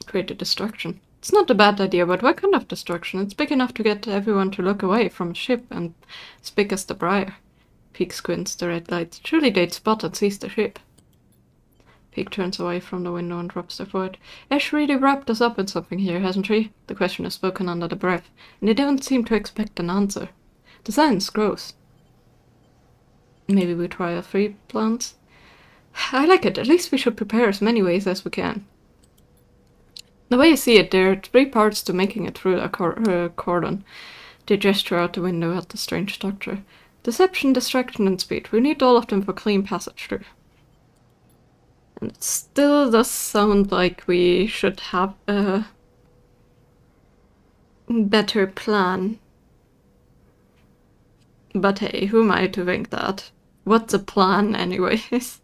Create a distraction. It's not a bad idea, but what kind of destruction? It's big enough to get everyone to look away from a ship, and as big as the Briar. Peak squints the red lights. Surely they'd spot and seize the ship. Peak turns away from the window and drops their foot. Ash really wrapped us up in something here, hasn't she? The question is spoken under the breath, and they don't seem to expect an answer. The silence grows. Maybe we try our 3 plans? I like it. At least we should prepare as many ways as we can. The way I see it, there are 3 parts to making it through a cordon. They gesture out the window at the strange structure. Deception, distraction, and speed. We need all of them for clean passage through. And it still does sound like we should have a better plan. But hey, who am I to think that? What's a plan anyways?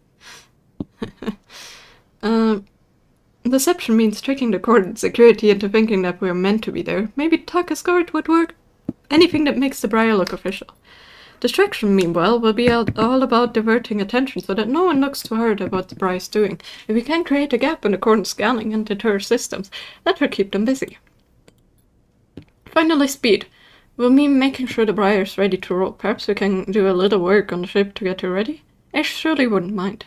Deception means tricking the cordon security into thinking that we're meant to be there. Maybe Taka's guard would work. Anything that makes the Briar look official. Distraction, meanwhile, will be all about diverting attention so that no one looks too hard at what the Briar's doing. If we can create a gap in the cordon's scanning and deter systems, that will keep them busy. Finally, speed. Will mean making sure the Briar's ready to roll. Perhaps we can do a little work on the ship to get her ready? Ash surely wouldn't mind.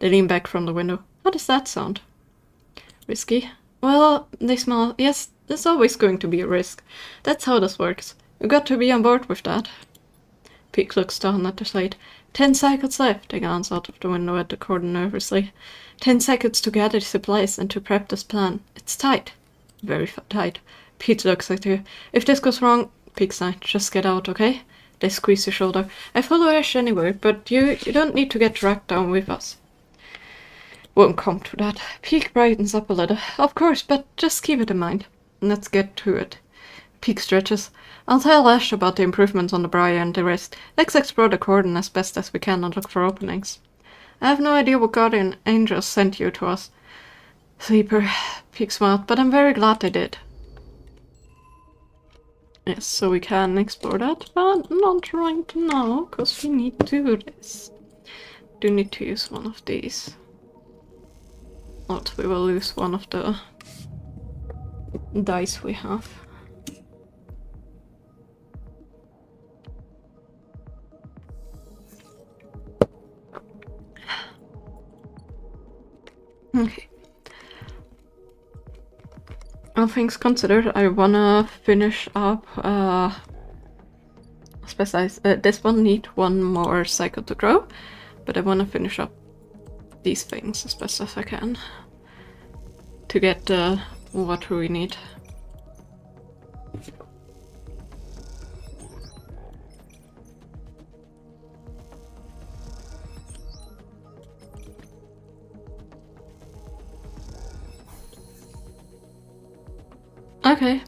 They lean back from the window. How does that sound? Risky? Well, they smile. Yes, there's always going to be a risk. That's how this works. You got to be on board with that. Peak looks down at the slate. 10 seconds left. They glance out of the window at the cordon nervously. 10 seconds to gather supplies and to prep this plan. It's tight. Very tight. Pete looks at you. If this goes wrong, Peak's like, just get out, okay? They squeeze your shoulder. I follow Ash anywhere, but you don't need to get dragged down with us. Won't come to that. Peak brightens up a little. Of course, but just keep it in mind. Let's get to it. Peak stretches. I'll tell Ash about the improvements on the Briar and the rest. Let's explore the cordon as best as we can and look for openings. I have no idea what guardian angels sent you to us. Sleeper. Peak smiled, but I'm very glad they did. Yes, so we can explore that, but not right now, because we need to do this. Do need to use one of these. Not we will lose one of the dice we have. Okay. All things considered, I wanna finish up this one need one more cycle to grow, but I wanna finish up these things as best as I can to get what we need. Okay.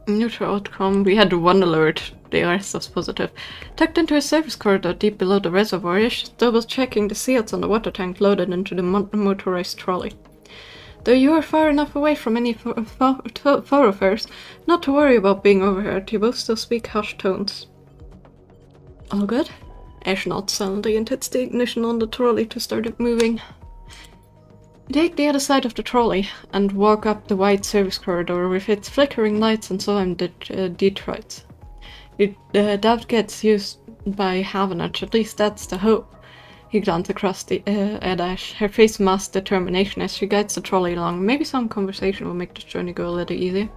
Neutral outcome. We had one alert The rest was positive. Tucked into a service corridor deep below the reservoir, Ish is double-checking the seals on the water tank loaded into the motorized trolley. Though you are far enough away from any thoroughfares not to worry about being overheard, you both still speak hushed tones. All good? Ash nods silently and hits the ignition on the trolley to start it moving. You take the other side of the trolley and walk up the wide service corridor with its flickering lights and solemn detritus. Your doubt gets used by Havenach, at least that's the hope. He glanced across at Ash, her face masked determination as she guides the trolley along. Maybe some conversation will make this journey go a little easier.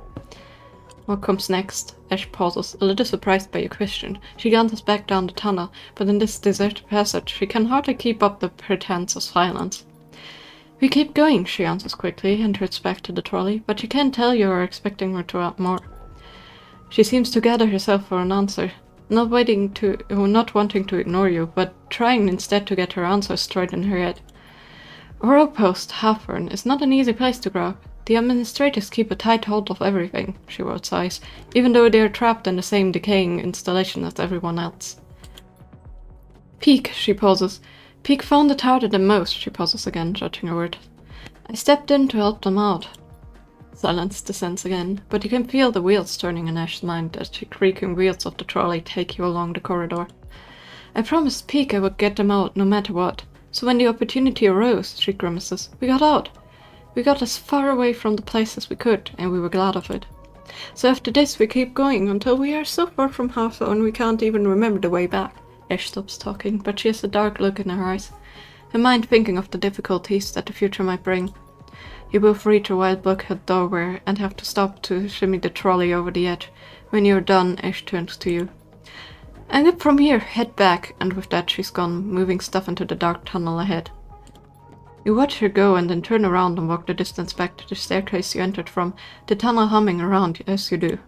What comes next? Ash pauses, a little surprised by your question. She glances back down the tunnel, but in this deserted passage she can hardly keep up the pretense of silence. We keep going, she answers quickly, and turns back to the trolley, but you can tell you are expecting her to add more. She seems to gather herself for an answer. Not wanting to ignore you, but trying instead to get her answer straight in her head. Our outpost, Halfern, is not an easy place to grow. The administrators keep a tight hold of everything, she sighs, even though they are trapped in the same decaying installation as everyone else. Peak, she pauses. Peak found it harder than most, she pauses again, judging her word. I stepped in to help them out. Silence descends again, but you can feel the wheels turning in Ash's mind as the creaking wheels of the trolley take you along the corridor. I promised Peak I would get them out no matter what, so when the opportunity arose, she grimaces, we got out. We got as far away from the place as we could, and we were glad of it. So after this we keep going until we are so far from Hawthorne we can't even remember the way back. Ash stops talking, but she has a dark look in her eyes, her mind thinking of the difficulties that the future might bring. You both reach a wide bulkhead doorway and have to stop to shimmy the trolley over the edge. When you're done, Ash turns to you. And up from here, head back, and with that she's gone, moving stuff into the dark tunnel ahead. You watch her go and then turn around and walk the distance back to the staircase you entered from, the tunnel humming around as you do.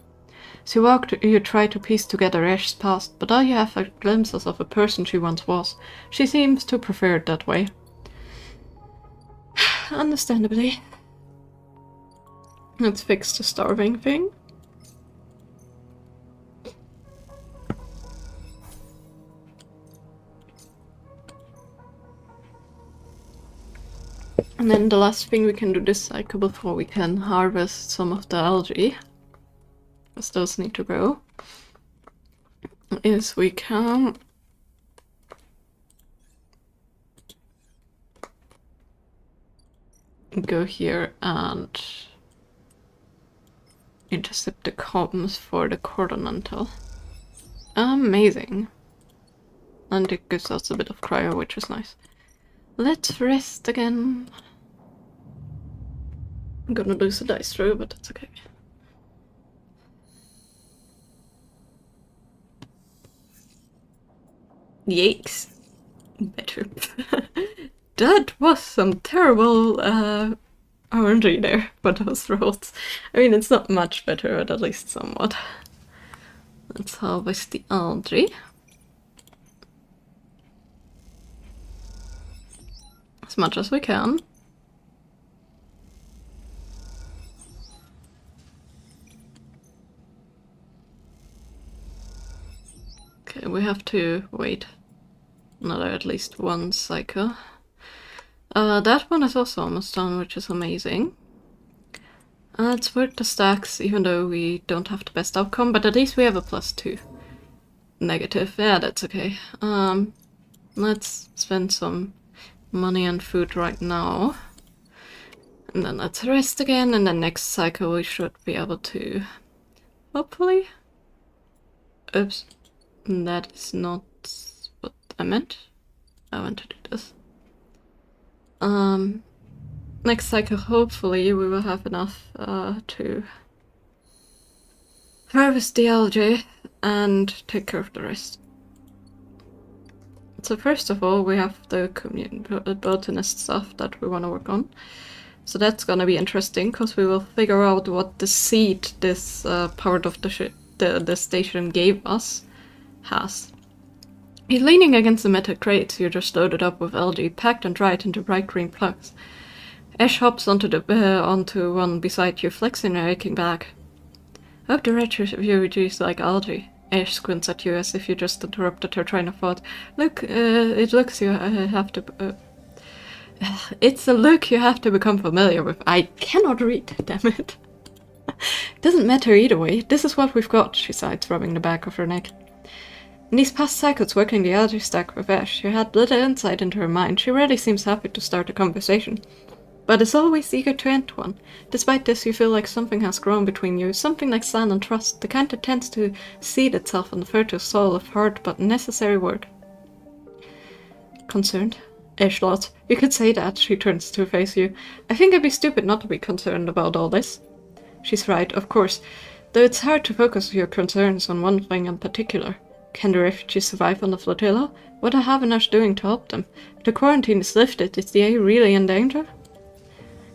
As you walk, you try to piece together Ash's past, but all you have are glimpses of a person she once was. She seems to prefer it that way. Understandably. Let's fix the starving thing. And then the last thing we can do this cycle before we can harvest some of the algae, as those need to grow, is we can go here and intercept the comms for the Cordonantal. Amazing. And it gives us a bit of cryo, which is nice. Let's rest again. I'm gonna lose a dice throw, but that's okay. Yikes. Better. That was some terrible RNG there for those rolls. I mean, it's not much better, but at least somewhat. Let's harvest the algae. As much as we can. Okay, we have to wait another at least one cycle. That one is also almost done, which is amazing. It's worth the stacks, even though we don't have the best outcome, but at least we have a +2. Negative, yeah, that's okay. Let's spend some money and food right now. And then let's rest again, and then next cycle we should be able to... hopefully? Oops. That is not what I meant. I want to do this. Next cycle, hopefully, we will have enough to harvest the algae and take care of the rest. So first of all, we have the botanist stuff that we want to work on. So that's gonna be interesting, because we will figure out what the seed this part of the station gave us has. He's leaning against the metal crates you just loaded up with algae, packed and dried into bright green plugs. Ash hops onto one beside you, flexing her aching back. I hope the rest of you reduce like algae. Ash squints at you as if you just interrupted her train of thought. Look, it looks you have to... it's a look you have to become familiar with. I cannot read, damn it. Doesn't matter either way. This is what we've got, she sighed, rubbing the back of her neck. In these past cycles working the other stack with Ash, you had little insight into her mind. She rarely seems happy to start a conversation, but is always eager to end one. Despite this, you feel like something has grown between you, something like silent trust, the kind that tends to seed itself in the fertile soil of hard but necessary work. Concerned? Ash nods. You could say that, she turns to face you. I think I'd be stupid not to be concerned about all this. She's right, of course, though it's hard to focus your concerns on one thing in particular. Can the refugees survive on the flotilla? What are Havenash doing to help them? If the quarantine is lifted, is the A really in danger?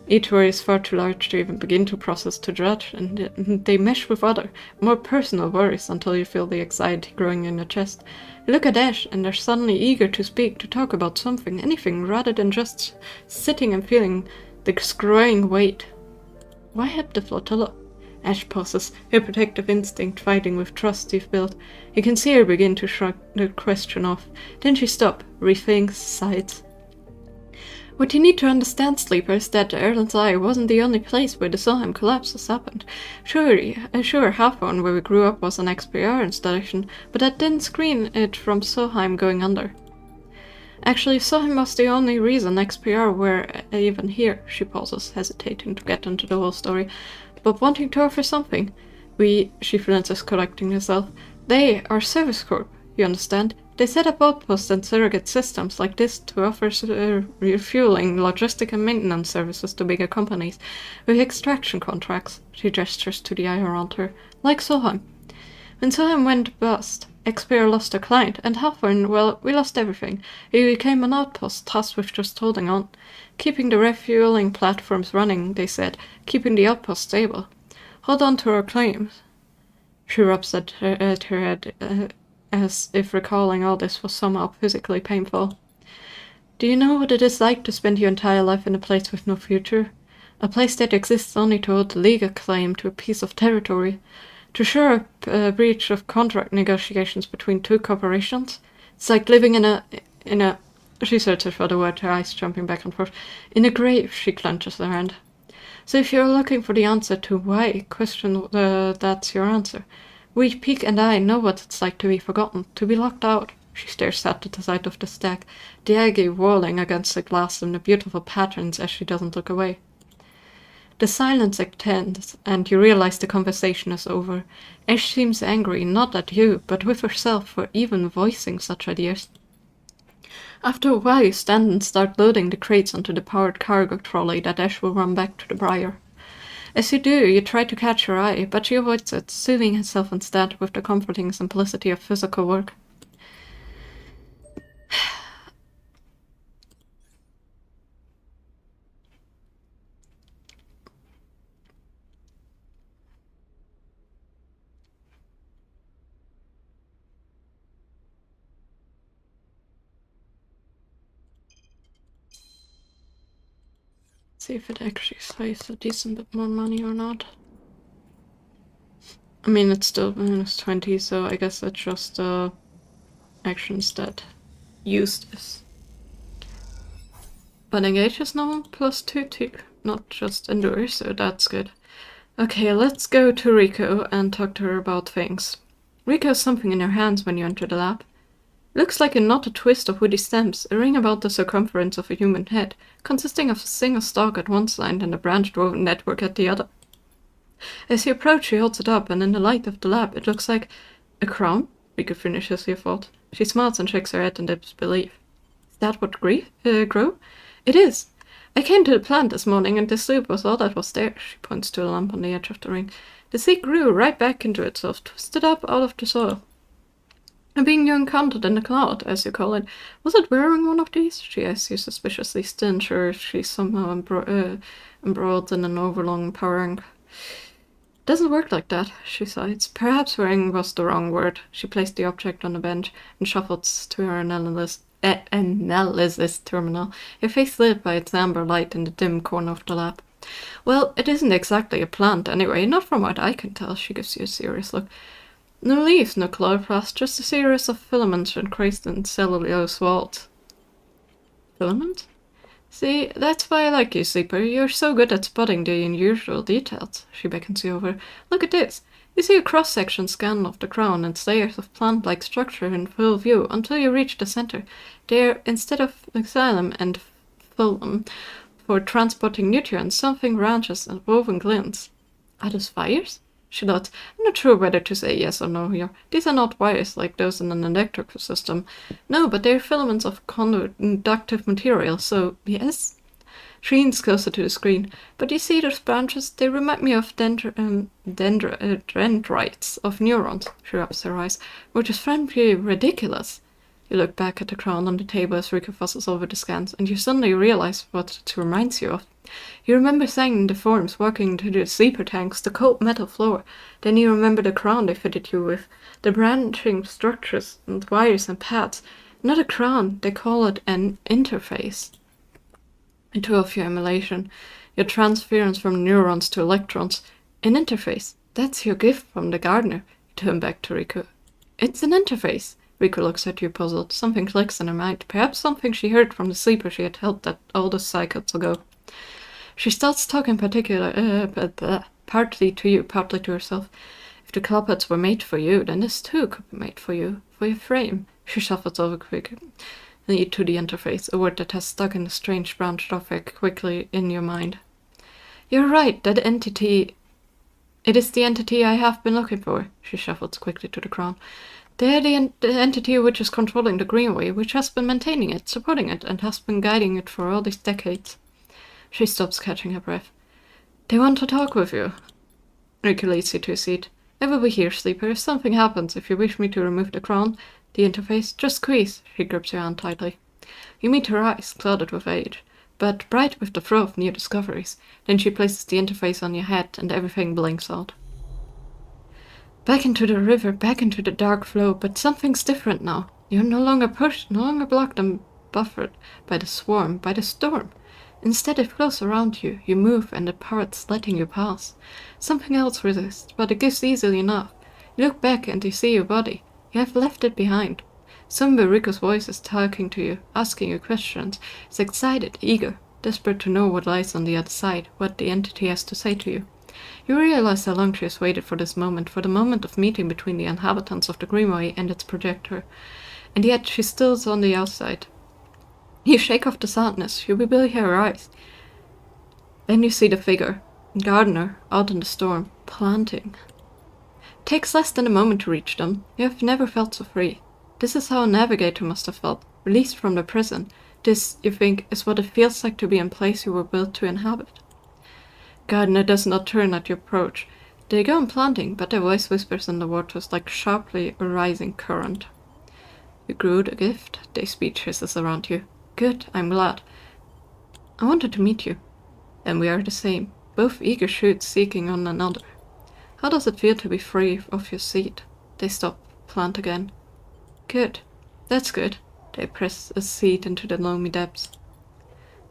Each worry is far too large to even begin to process to judge, and they mesh with other, more personal worries until you feel the anxiety growing in your chest. You look at Ash, and they're suddenly eager to speak, to talk about something, anything, rather than just sitting and feeling the growing weight. Why help the flotilla? Ash pauses, her protective instinct fighting with trust you've built. You can see her begin to shrug the question off. Then she stops, rethinks, sighs. What you need to understand, Sleeper, is that Erlen's Eye wasn't the only place where the Solheim collapses happened. Sure, Hawthorne, where we grew up, was an XPR installation, but that didn't screen it from Solheim going under. Actually, Solheim was the only reason XPR were even here, she pauses, hesitating to get into the whole story, but wanting to offer something. She flinches, correcting herself. They are Service Corp, you understand? They set up outposts and surrogate systems like this to offer refueling, logistic and maintenance services to bigger companies, with extraction contracts, she gestures to the eye around her, like Solheim. When Solheim went bust, XPR lost a client, and Hawthorne, well, we lost everything. We became an outpost, tasked with just holding on. Keeping the refueling platforms running, they said, keeping the outpost stable. Hold on to our claims. She rubs at her head, as if recalling all this was somehow physically painful. Do you know what it is like to spend your entire life in a place with no future? A place that exists only to hold a legal claim to a piece of territory? To shore up a breach of contract negotiations between two corporations? It's like living in a... She searches for the word, her eyes jumping back and forth. In a grave, she clenches her hand. So if you're looking for the answer to why question, that's your answer. We, Peak and I, know what it's like to be forgotten, to be locked out. She stares at the side of the stack, the aggie whirling against the glass in the beautiful patterns as she doesn't look away. The silence extends, and you realize the conversation is over. Ash seems angry, not at you, but with herself for even voicing such ideas. After a while, you stand and start loading the crates onto the powered cargo trolley that Ash will run back to the Briar. As you do, you try to catch her eye, but she avoids it, soothing herself instead with the comforting simplicity of physical work. See if it actually saves a decent bit more money or not. I mean, it's still minus 20, so I guess that's just actions that use this. But engage is now plus 2 too, not just endure, so that's good. Okay, let's go to Rico and talk to her about things. Rico has something in her hands when you enter the lab. Looks like a knotted twist of woody stems, a ring about the circumference of a human head, consisting of a single stalk at one side and a branched woven network at the other. As you approach, she holds it up, and in the light of the lab, it looks like a crown? Rico finishes your thought. She smiles and shakes her head in disbelief. Is that what grow? It is. I came to the plant this morning, and this loop was all that was there. She points to a lump on the edge of the ring. The seed grew right back into itself, twisted up out of the soil. A being you encountered in the cloud, as you call it. Was it wearing one of these? She asks you suspiciously, still unsure if she's somehow embroiled in an overlong powering. Doesn't work like that, she sighs. Perhaps wearing was the wrong word. She placed the object on the bench and shuffles to her analysis terminal, her face lit by its amber light in the dim corner of the lab. Well, it isn't exactly a plant anyway, not from what I can tell. She gives you a serious look. No leaves, no chloroplast, just a series of filaments encased in cellulose walls. Filaments? See, that's why I like you, Sleeper. You're so good at spotting the unusual details. She beckons you over. Look at this. You see a cross-section scan of the crown and layers of plant-like structure in full view until you reach the center. There, instead of xylem and phloem for transporting nutrients, something branches and woven glints. Are those wires? She nods. I'm not sure whether to say yes or no here. These are not wires like those in an electrical system. No, but they're filaments of conductive material, so yes. She leans closer to the screen. But you see those branches? They remind me of dendrites of neurons. She rubs her eyes, which is frankly ridiculous. You look back at the crown on the table as Rico fusses over the scans, and you suddenly realize what it reminds you of. You remember seeing the forms walking into the sleeper tanks, the cold metal floor. Then you remember the crown they fitted you with, the branching structures and wires and pads. Not a crown, they call it an interface. And two of your emulation, your transference from neurons to electrons. An interface. That's your gift from the gardener. You turn back to Rico. It's an interface. Rico looks at you puzzled. Something clicks in her mind. Perhaps something she heard from the sleeper she had helped that all those cycles ago. She starts talking partly to you, partly to herself. If the carpets were made for you, then this too could be made for you, for your frame. She shuffles over quickly to the interface, a word that has stuck in a strange branched off quickly in your mind. You're right, that entity. It is the entity I have been looking for. She shuffles quickly to the crown. They're the entity which is controlling the Greenway, which has been maintaining it, supporting it, and has been guiding it for all these decades. She stops, catching her breath. They want to talk with you. Rico leads you to a seat. I will be here, Sleeper. If something happens, if you wish me to remove the crown, the interface, just squeeze. She grips your hand tightly. You meet her eyes, clouded with age, but bright with the thrill of new discoveries. Then she places the interface on your head, and everything blinks out. Back into the river, back into the dark flow, but something's different now. You're no longer pushed, no longer blocked and buffered by the swarm, by the storm. Instead it flows around you, you move, and it parts, letting you pass. Something else resists, but it gives easily enough. You look back and you see your body. You have left it behind. Somewhere Rico's voice is talking to you, asking you questions. It's excited, eager, desperate to know what lies on the other side, what the entity has to say to you. You realize how long she has waited for this moment, for the moment of meeting between the inhabitants of the Greenway and its projector. And yet she still is on the outside. You shake off the sadness, you rebuild her eyes. Then you see the figure, gardener, out in the storm, planting. Takes less than a moment to reach them. You have never felt so free. This is how a navigator must have felt, released from the prison. This, you think, is what it feels like to be in place you were built to inhabit. Gardener does not turn at your approach. They go on planting, but their voice whispers in the waters like sharply rising current. You grew the gift, their speech hisses around you. Good, I'm glad. I wanted to meet you. And we are the same, both eager shoots seeking one another. How does it feel to be free of your seed? They stop, plant again. Good, that's good. They press a seed into the loamy depths.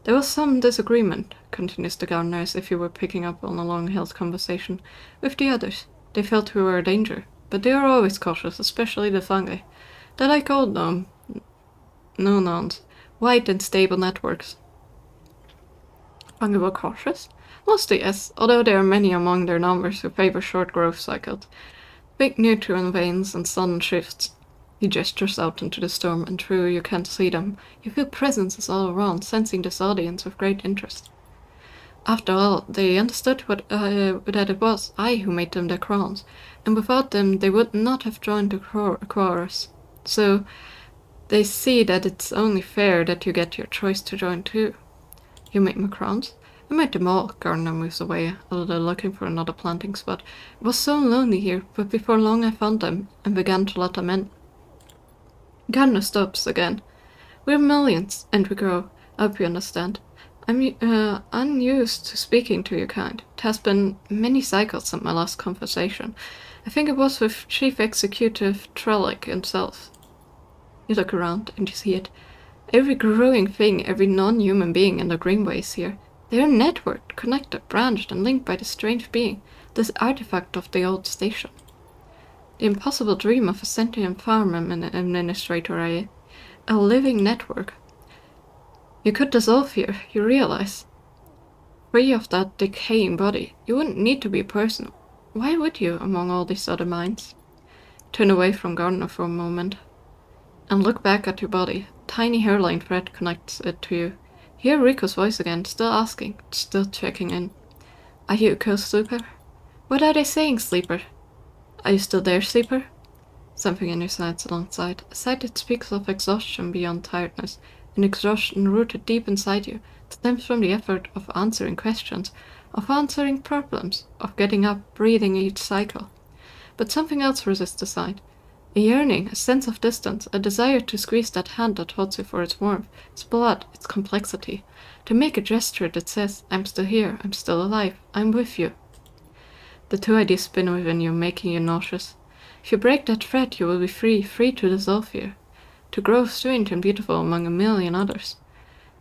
There was some disagreement, continues the gardener as if you were picking up on a long-held conversation, with the others. They felt we were a danger, but they are always cautious, especially the fungi. That I called them no-nons, wide and stable networks. Fungi were cautious? Mostly yes, although there are many among their numbers who favor short growth cycles. Big nutrient veins and sudden shifts. He gestures out into the storm, and though you can't see them, you feel presences all around, sensing this audience with great interest. After all, they understood that it was I who made them their crowns, and without them they would not have joined the chorus. So they see that it's only fair that you get your choice to join too. You made my crowns? I made them all. Gardener moves away, a little looking for another planting spot. It was so lonely here, but before long I found them, and began to let them in. Gardener stops again. We're millions, and we grow. I hope you understand. I'm unused to speaking to your kind. It has been many cycles since my last conversation. I think it was with Chief Executive Trellick himself. You look around, and you see it. Every growing thing, every non-human being in the Greenway is here. They are networked, connected, branched, and linked by this strange being, this artifact of the old station. The impossible dream of a sentient farm administrator, a living network. You could dissolve here, you realize. Free of that decaying body, you wouldn't need to be a person. Why would you, among all these other minds? Turn away from Gardner for a moment, and look back at your body. Tiny hairline thread connects it to you. Hear Rico's voice again, still asking, still checking in. Are you a co-sleeper? What are they saying, sleeper? Are you still there, sleeper? Something in your sides alongside, a sight that speaks of exhaustion beyond tiredness, an exhaustion rooted deep inside you, that stems from the effort of answering questions, of answering problems, of getting up, breathing each cycle. But something else resists the sight. A yearning, a sense of distance, a desire to squeeze that hand that holds you for its warmth, its blood, its complexity, to make a gesture that says, I'm still here, I'm still alive, I'm with you. The two ideas spin within you, making you nauseous. If you break that thread, you will be free to dissolve here, to grow strange and beautiful among a million others.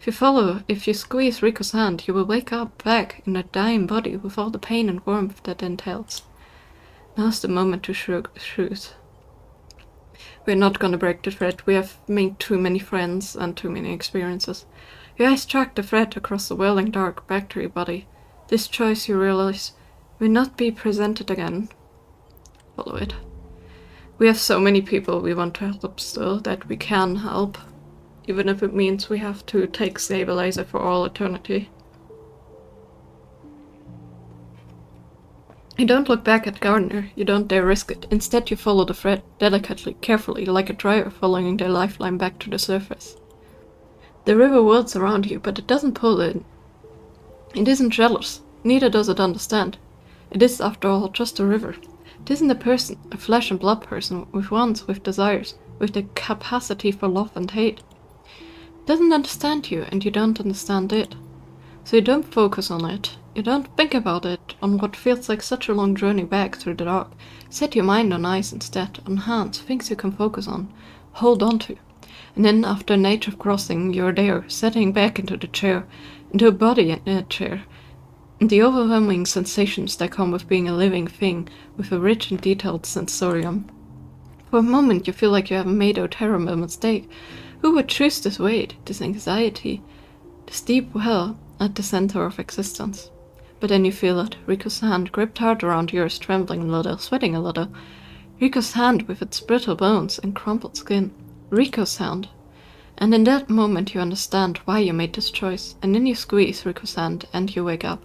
If you squeeze Rico's hand, you will wake up back in that dying body with all the pain and warmth that entails. Now's the moment to choose. We're not gonna break the thread. We have made too many friends and too many experiences. Your eyes track the thread across the whirling dark back to your body. This choice, you realize, will not be presented again. Follow it. We have so many people we want to help still that we can help, even if it means we have to take stabilizer for all eternity. You don't look back at Gardner, you don't dare risk it. Instead you follow the thread, delicately, carefully, like a dryer following their lifeline back to the surface. The river whirls around you, but it doesn't pull in. It isn't jealous, neither does it understand. It is, after all, just a river. It isn't a person, a flesh and blood person, with wants, with desires, with the capacity for love and hate. It doesn't understand you, and you don't understand it. So you don't focus on it. You don't think about it, on what feels like such a long journey back through the dark. Set your mind on eyes instead, on hands, things you can focus on, hold on to. And then after an age of crossing, you're there, settling back into the chair, into a body in a chair. And the overwhelming sensations that come with being a living thing, with a rich and detailed sensorium. For a moment you feel like you have made a terrible mistake. Who would choose this weight, this anxiety, this deep well at the center of existence? But then you feel it, Rico's hand gripped hard around yours, trembling a little, sweating a little. Rico's hand with its brittle bones and crumpled skin. Rico's hand. And in that moment you understand why you made this choice, and then you squeeze Rico's hand and you wake up.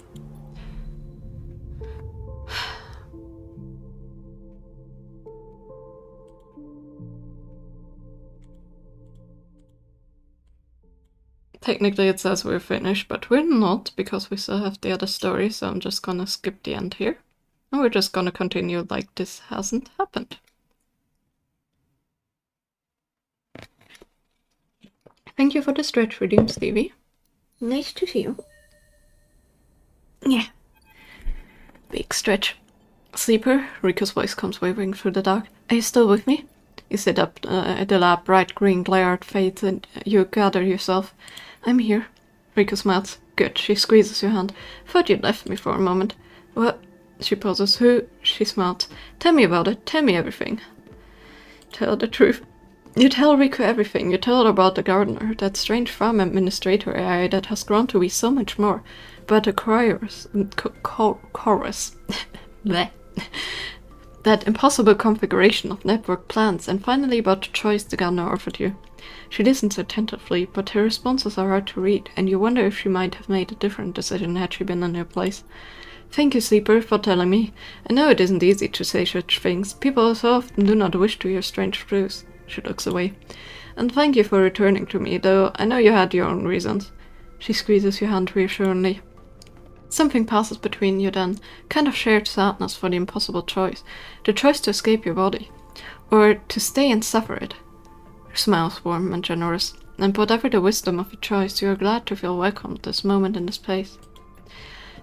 Technically it says we're finished, but we're not, because we still have the other story, so I'm just gonna skip the end here. And we're just gonna continue like this hasn't happened. Thank you for the stretch redeem, Stevie. Nice to see you. Yeah. Big stretch. Sleeper, Rico's voice comes wavering through the dark. Are you still with me? You sit up at the lab, bright green glare fades, and you gather yourself. I'm here. Rico smiles. Good, she squeezes your hand. Thought you'd left me for a moment. What? She pauses. Who? She smiles. Tell me about it. Tell me everything. Tell the truth. You tell Rico everything. You tell her about the gardener, that strange farm administrator AI that has grown to be so much more. But the chorus. Bleh. That impossible configuration of network plans, and finally about the choice the gardener offered you. She listens attentively, but her responses are hard to read, and you wonder if she might have made a different decision had she been in your place. Thank you, Sleeper, for telling me. I know it isn't easy to say such things. People so often do not wish to hear strange truths. She looks away. And thank you for returning to me, though I know you had your own reasons. She squeezes your hand reassuringly. Something passes between you then, kind of shared sadness for the impossible choice. The choice to escape your body. Or to stay and suffer it. Her smile is warm and generous, and whatever the wisdom of your choice, you are glad to feel welcome at this moment in this place.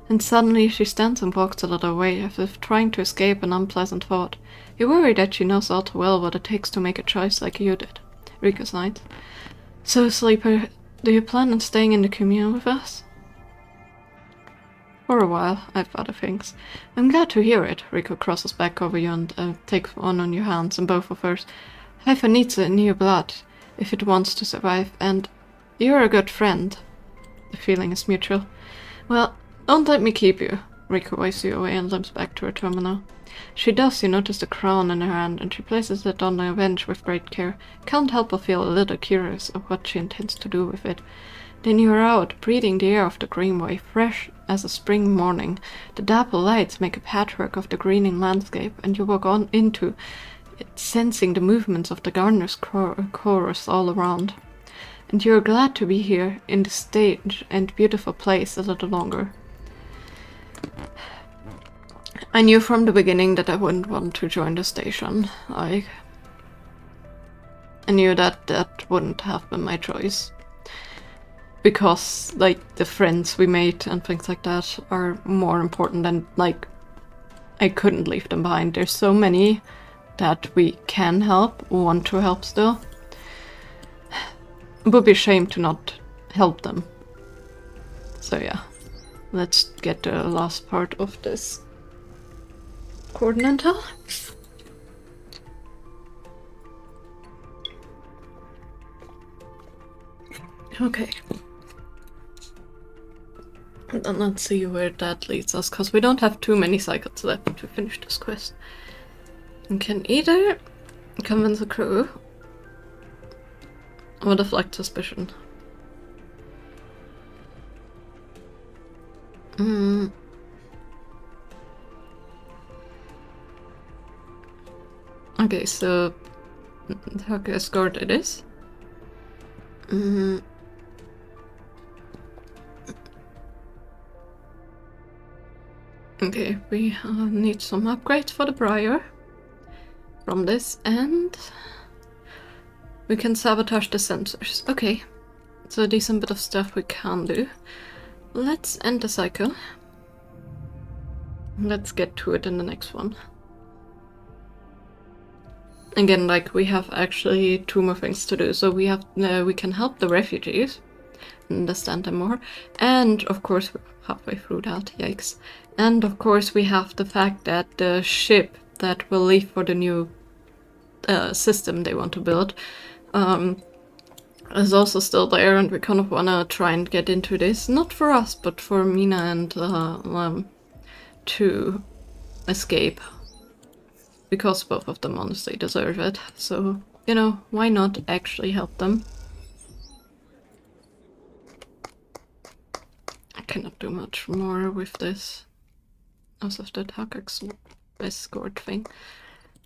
And suddenly she stands and walks a little way, as if trying to escape an unpleasant thought. You worry that she knows all too well what it takes to make a choice like you did. Rico sighed. So, Sleeper, do you plan on staying in the commune with us? For a while, I've other things. I'm glad to hear it. Rico crosses back over you and takes one on your hands and both of hers. Haifa needs a new blood if it wants to survive, and you're a good friend. The feeling is mutual. Well, don't let me keep you. Rico waves you away and limps back to her terminal. She does, you notice the crown in her hand, and she places it on a bench with great care. Can't help but feel a little curious of what she intends to do with it. Then you are out, breathing the air of the greenway, fresh as a spring morning. The dapple lights make a patchwork of the greening landscape, and you walk on into it, sensing the movements of the gardener's chorus all around. And you're glad to be here, in this strange and beautiful place a little longer. I knew from the beginning that I wouldn't want to join the station. I knew that wouldn't have been my choice. Because, like, the friends we made and things like that are more important, and, like, I couldn't leave them behind. There's so many that we can help, want to help still. It would be a shame to not help them. So yeah, let's get the last part of this coordinator. Okay. And then let's see where that leads us, because we don't have too many cycles left to finish this quest. We can either convince the crew or deflect suspicion. Okay, so how can I escort it is? Okay, we need some upgrades for the Briar from this, and we can sabotage the sensors. Okay, so a decent bit of stuff we can do. Let's end the cycle. Let's get to it in the next one. Again, like, we have actually 2 more things to do. So we have we can help the refugees, understand them more, and of course we're halfway through that. Yikes! And of course we have the fact that the ship that will leave for the new system they want to build is also still there, and we kind of want to try and get into this, not for us, but for Mina and to escape, because both of them honestly deserve it. So, you know, why not actually help them? I cannot do much more with this as of the attack escort thing.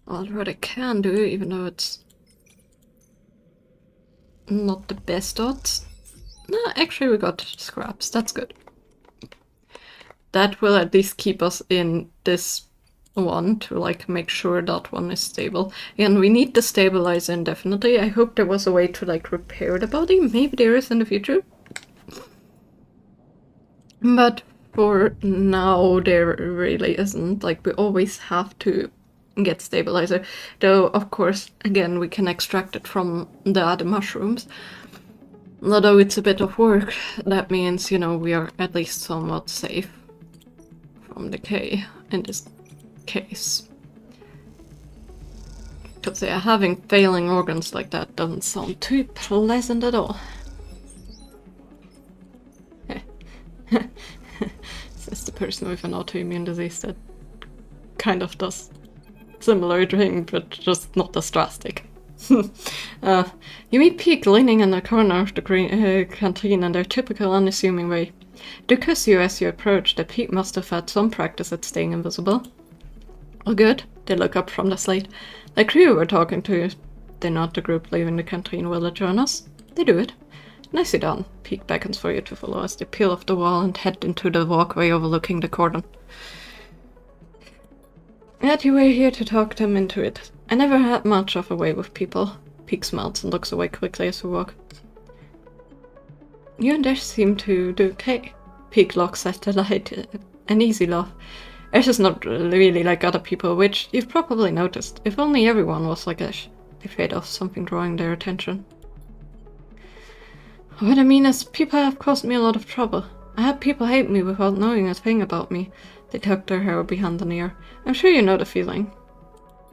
Well, what I can do, even though it's not the best odds. No, actually we got scraps, that's good. That will at least keep us in this one to, like, make sure that one is stable. And we need the stabilizer indefinitely. I hope there was a way to, like, repair the body. Maybe there is in the future. But for now there really isn't. Like, we always have to get stabilizer. Though, of course, again, we can extract it from the other mushrooms. Although it's a bit of work, that means, you know, we are at least somewhat safe from decay in this case. Because yeah, having failing organs like that doesn't sound too pleasant at all. Says the person with an autoimmune disease that kind of does similar thing, but just not as drastic. You meet Peak leaning in the corner of the canteen in their typical unassuming way. They kiss you as you approach. The Peak must have had some practice at staying invisible. Oh good, they look up from the slate. The crew were talking to you. They nod the group leaving the canteen. Will they join us? They do it. Nicely done. Peak beckons for you to follow as they peel off the wall and head into the walkway overlooking the cordon. Yet you were here to talk them into it. I never had much of a way with people. Peak smiles and looks away quickly as we walk. You and Ash seem to do okay. Peak looks at the light, an easy laugh. Ash is not really like other people, which you've probably noticed. If only everyone was like Ash. They fade off, something drawing their attention. What I mean is, people have caused me a lot of trouble. I had people hate me without knowing a thing about me. They tuck their hair behind an ear. I'm sure you know the feeling.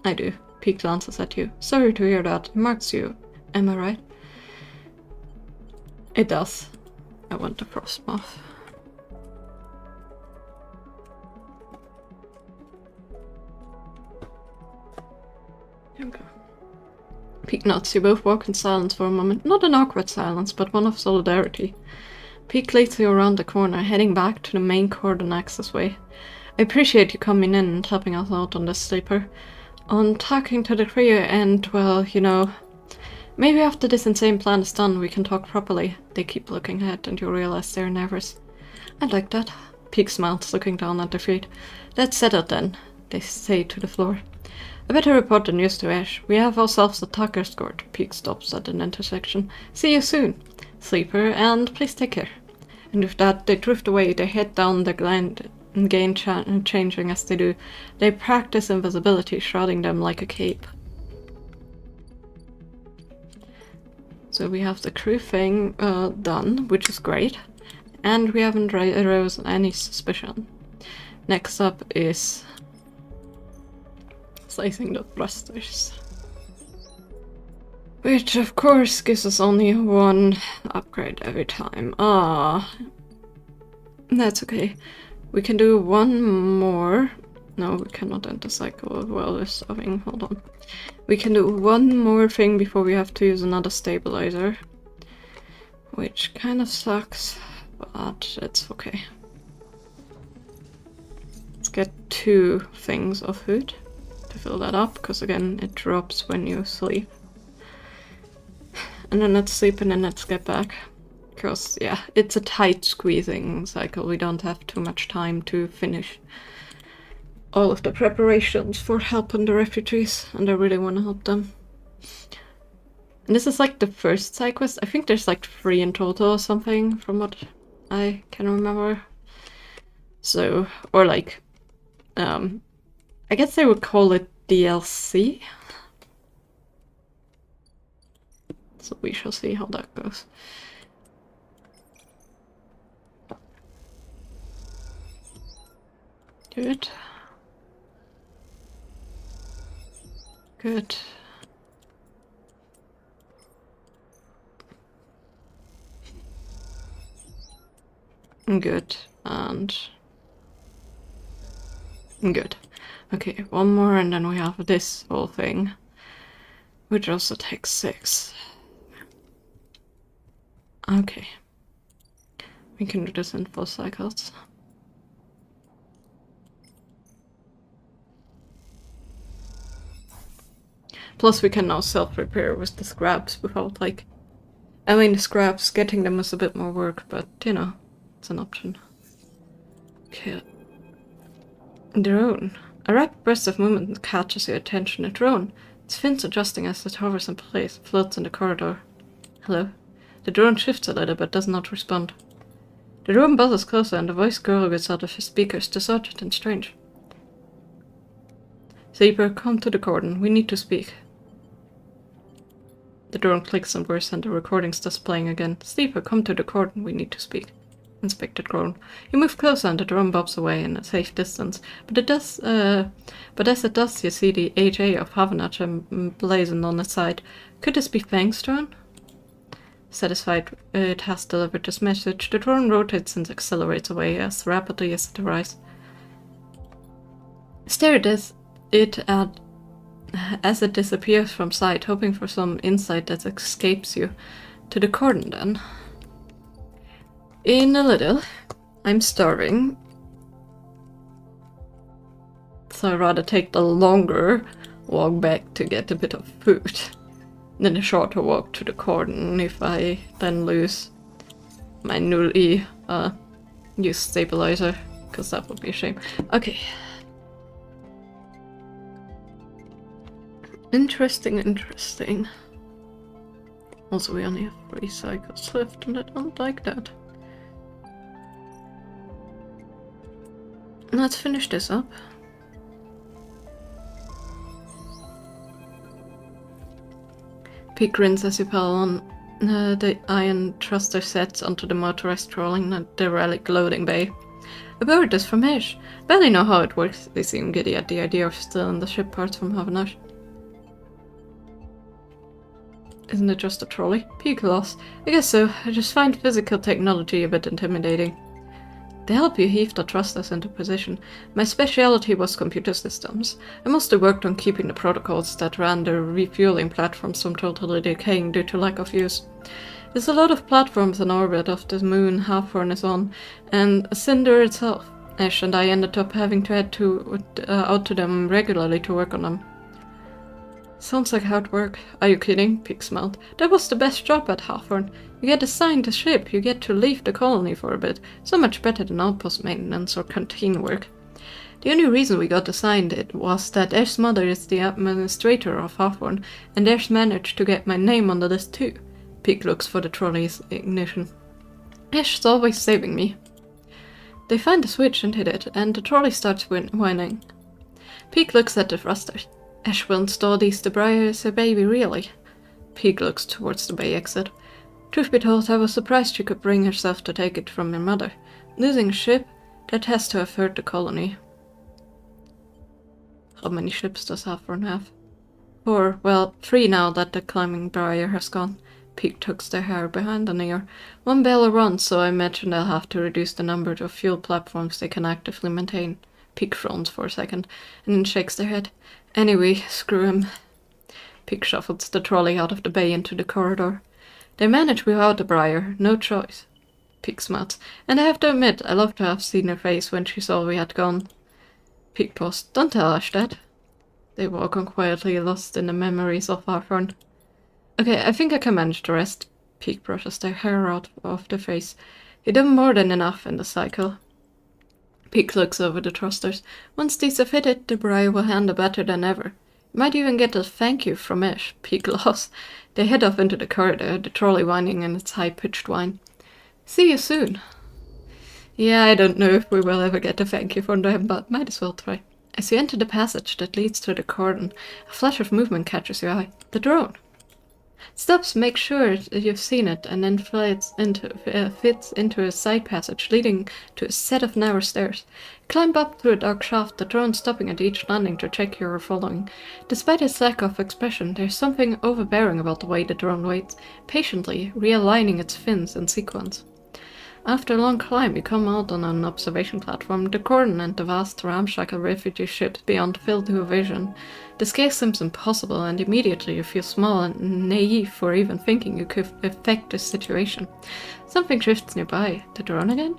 I do. Pete glances at you. Sorry to hear that. It marks you. Am I right? It does. I want the frostmoth. Here we go. Pete nods. You both walk in silence for a moment. Not an awkward silence, but one of solidarity. Pete leads you around the corner, heading back to the main cordon access way. I appreciate you coming in and helping us out on this, sleeper. On talking to the trio and, well, you know, maybe after this insane plan is done, we can talk properly. They keep looking ahead and you realize they're nervous. I like that. Pete smiles, looking down at their feet. Let's settle then, they say to the floor. I better report the news to Ash. We have ourselves a tucker escort. Pete stops at an intersection. See you soon, sleeper, and please take care. And with that, they drift away. They head down the glen, gain changing as they do. They practice invisibility, shrouding them like a cape. So we have the crew thing done, which is great. And we haven't aroused any suspicion. Next up is slicing the thrusters. Which of course gives us only one upgrade every time. That's okay. We can do one more. No, we cannot enter cycle while we're stopping. Hold on. We can do one more thing before we have to use another stabilizer. Which kind of sucks, but it's okay. Let's get 2 things of food to fill that up, because again, it drops when you sleep. And then let's sleep and then let's get back. Because, yeah, it's a tight squeezing cycle. We don't have too much time to finish all of the preparations for helping the refugees. And I really want to help them. And this is like the first side quest. I think there's like 3 in total or something from what I can remember. So, or like, I guess they would call it DLC. So we shall see how that goes. Good. Good. Good. And good. Okay, one more and then we have this whole thing, which also takes 6. Okay. We can do this in 4 cycles. Plus we can now self-repair with the scraps without like... I mean, the scraps, getting them is a bit more work, but you know, it's an option. Okay. Drone. A rapid burst of movement catches your attention. A drone. Its fins adjusting as it hovers in place, floats in the corridor. Hello? The drone shifts a little but does not respond. The drone buzzes closer and a voice gurgles out of his speakers, distorted and strange. Sleeper, come to the cordon. We need to speak. The drone clicks and bursts and the recording starts playing again. Sleeper, come to the cordon. We need to speak. Inspector groan. You move closer and the drone bobs away in a safe distance. But as it does, you see the AJ of Havanach emblazoned on its side. Could this be Fang's drone? Satisfied it has delivered this message, the drone rotates and accelerates away as rapidly as it arrives. Stare at it as it disappears from sight, hoping for some insight that escapes you. To the cordon, then. In a little. I'm starving. So I'd rather take the longer walk back to get a bit of food than a shorter walk to the cordon if I then lose my newly used stabilizer, because that would be a shame. Okay. Interesting. Also, we only have 3 cycles left, and I don't like that. Let's finish this up. Pete grins as you pedal on The iron thruster sets onto the motorized trolling at the relic loading bay. A bird is from Ish. Barely know how it works. They seem giddy at the idea of stealing the ship parts from Havanash. Isn't it just a trolley? Peak loss. I guess so. I just find physical technology a bit intimidating. To help you heave the thrusters into position, my specialty was computer systems. I mostly worked on keeping the protocols that ran the refueling platforms from totally decaying due to lack of use. There's a lot of platforms in orbit of the moon Halfhorn is on, and Cinder itself. Ash and I ended up having to head out to them regularly to work on them. Sounds like hard work. Are you kidding? Pig smiled. That was the best job at Halfhorn. You get assigned a ship, you get to leave the colony for a bit. So much better than outpost maintenance or canteen work. The only reason we got assigned it was that Ash's mother is the administrator of Halfhorn, and Ash managed to get my name on the list too. Pig looks for the trolley's ignition. Ash's always saving me. They find the switch and hit it, and the trolley starts whining. Pig looks at the thrusters. Ash will install these to Briar as a baby, really? Pig looks towards the bay exit. Truth be told, I was surprised she could bring herself to take it from your mother. Losing a ship, that has to have hurt the colony. How many ships does Halfhorn have? 4, well, 3 now that the climbing Briar has gone. Pig tucks their hair behind an ear. 1 bailer runs, so I imagine they'll have to reduce the number of fuel platforms they can actively maintain. Pig frowns for a second, and then shakes their head. Anyway, screw him. Pig shuffles the trolley out of the bay into the corridor. They manage without the Briar, no choice. Pig smiles, and I have to admit, I love to have seen her face when she saw we had gone. Pig paused. Don't tell Ash that. They walk on quietly, lost in the memories of Halfhorn. Okay, I think I can manage the rest. Pig brushes their hair out of their face. You done more than enough in the cycle. Pig looks over the thrusters. Once these are fitted, the Briar will handle better than ever. You might even get a thank you from Ash. Pig laughs. They head off into the corridor, the trolley whining in its high-pitched whine. See you soon. Yeah, I don't know if we will ever get a thank you from them, but might as well try. As you enter the passage that leads to the cordon, a flash of movement catches your eye. The drone. Stops, make sure you've seen it, and then fits into a side passage leading to a set of narrow stairs. Climb up through a dark shaft, the drone stopping at each landing to check you're following. Despite its lack of expression, there's something overbearing about the way the drone waits, patiently realigning its fins in sequence. After a long climb, you come out on an observation platform. The cordon and the vast ramshackle refugee ships beyond fill to your vision. The scale seems impossible, and immediately you feel small and naive for even thinking you could affect this situation. Something drifts nearby. The drone again?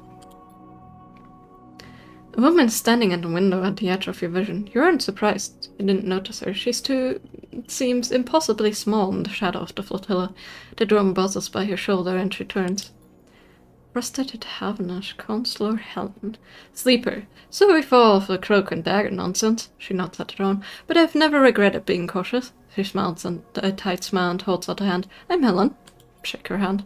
A woman is standing at the window at the edge of your vision. You aren't surprised. You didn't notice her. Seems impossibly small in the shadow of the flotilla. The drone buzzes by her shoulder and she turns. Rusted at Havanash, Counselor Helen. Sleeper. Sorry for all of the cloak and dagger nonsense. She nods at the drone. But I've never regretted being cautious. She smiles and a tight smile and holds out her hand. I'm Helen. Shake her hand.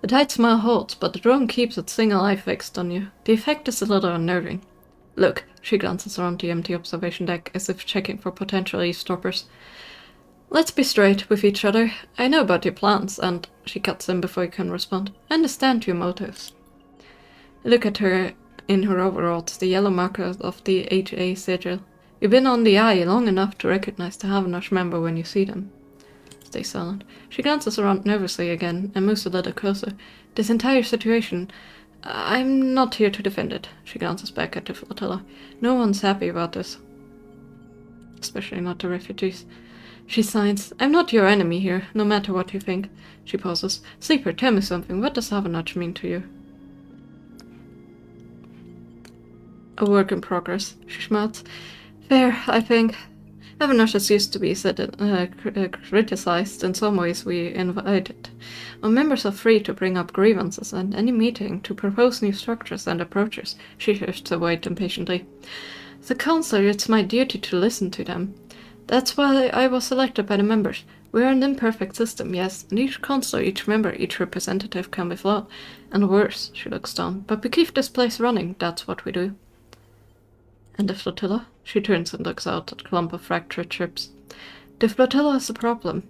The tight smile holds, but the drone keeps its single eye fixed on you. The effect is a little unnerving. Look. She glances around the empty observation deck as if checking for potential eavesdroppers. Let's be straight with each other. I know about your plans, and she cuts in before you can respond. I understand your motives. Look at her in her overalls, the yellow marker of the HA sigil. You've been on the eye long enough to recognize the Havanash member when you see them. Stay silent. She glances around nervously again and moves a little closer. This entire situation, I'm not here to defend it. She glances back at the flotilla. No one's happy about this. Especially not the refugees. She sighs. I'm not your enemy here, no matter what you think. She pauses. Sleeper, tell me something. What does Havanash mean to you? A work in progress. She smiles. Fair, I think. Havanash is used to be criticized. In some ways we invited. Our members are free to bring up grievances at any meeting, to propose new structures and approaches. She shifts away impatiently. As a counselor, it's my duty to listen to them. That's why I was selected by the members. We're an imperfect system, yes, and each counselor, each member, each representative can be flawed. And worse, she looks down. But we keep this place running, that's what we do. And the flotilla? She turns and looks out at a clump of fractured ships. The flotilla is a problem.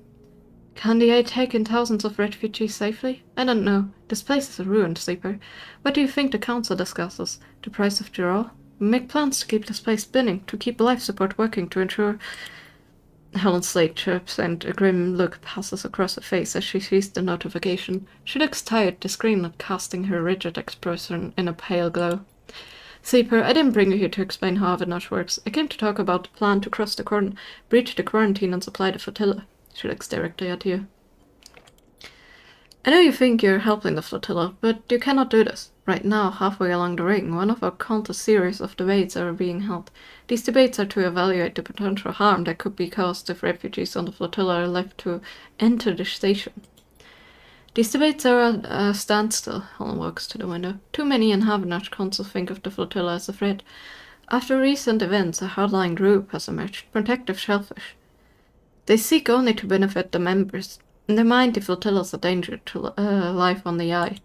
Can the aid take in thousands of refugees safely? I don't know. This place is a ruined, Sleeper. What do you think the council discusses? The price of Girol? We make plans to keep this place spinning, to keep life support working, to ensure... Helen's slate chirps and a grim look passes across her face as she sees the notification. She looks tired, the screen not casting her rigid expression in a pale glow. Sleeper, I didn't bring you here to explain how Avinash works. I came to talk about the plan to cross the cordon, breach the quarantine, and supply the flotilla. She looks directly at you. I know you think you're helping the flotilla, but you cannot do this. Right now, halfway along the ring, one of our countless series of debates are being held. These debates are to evaluate the potential harm that could be caused if refugees on the flotilla are left to enter the station. These debates are at a standstill, Helen walks to the window. Too many in Havanash Council think of the flotilla as a threat. After recent events, a hardline group has emerged, protective shellfish. They seek only to benefit the members. In their mind, the flotilla is a danger to life on the eye.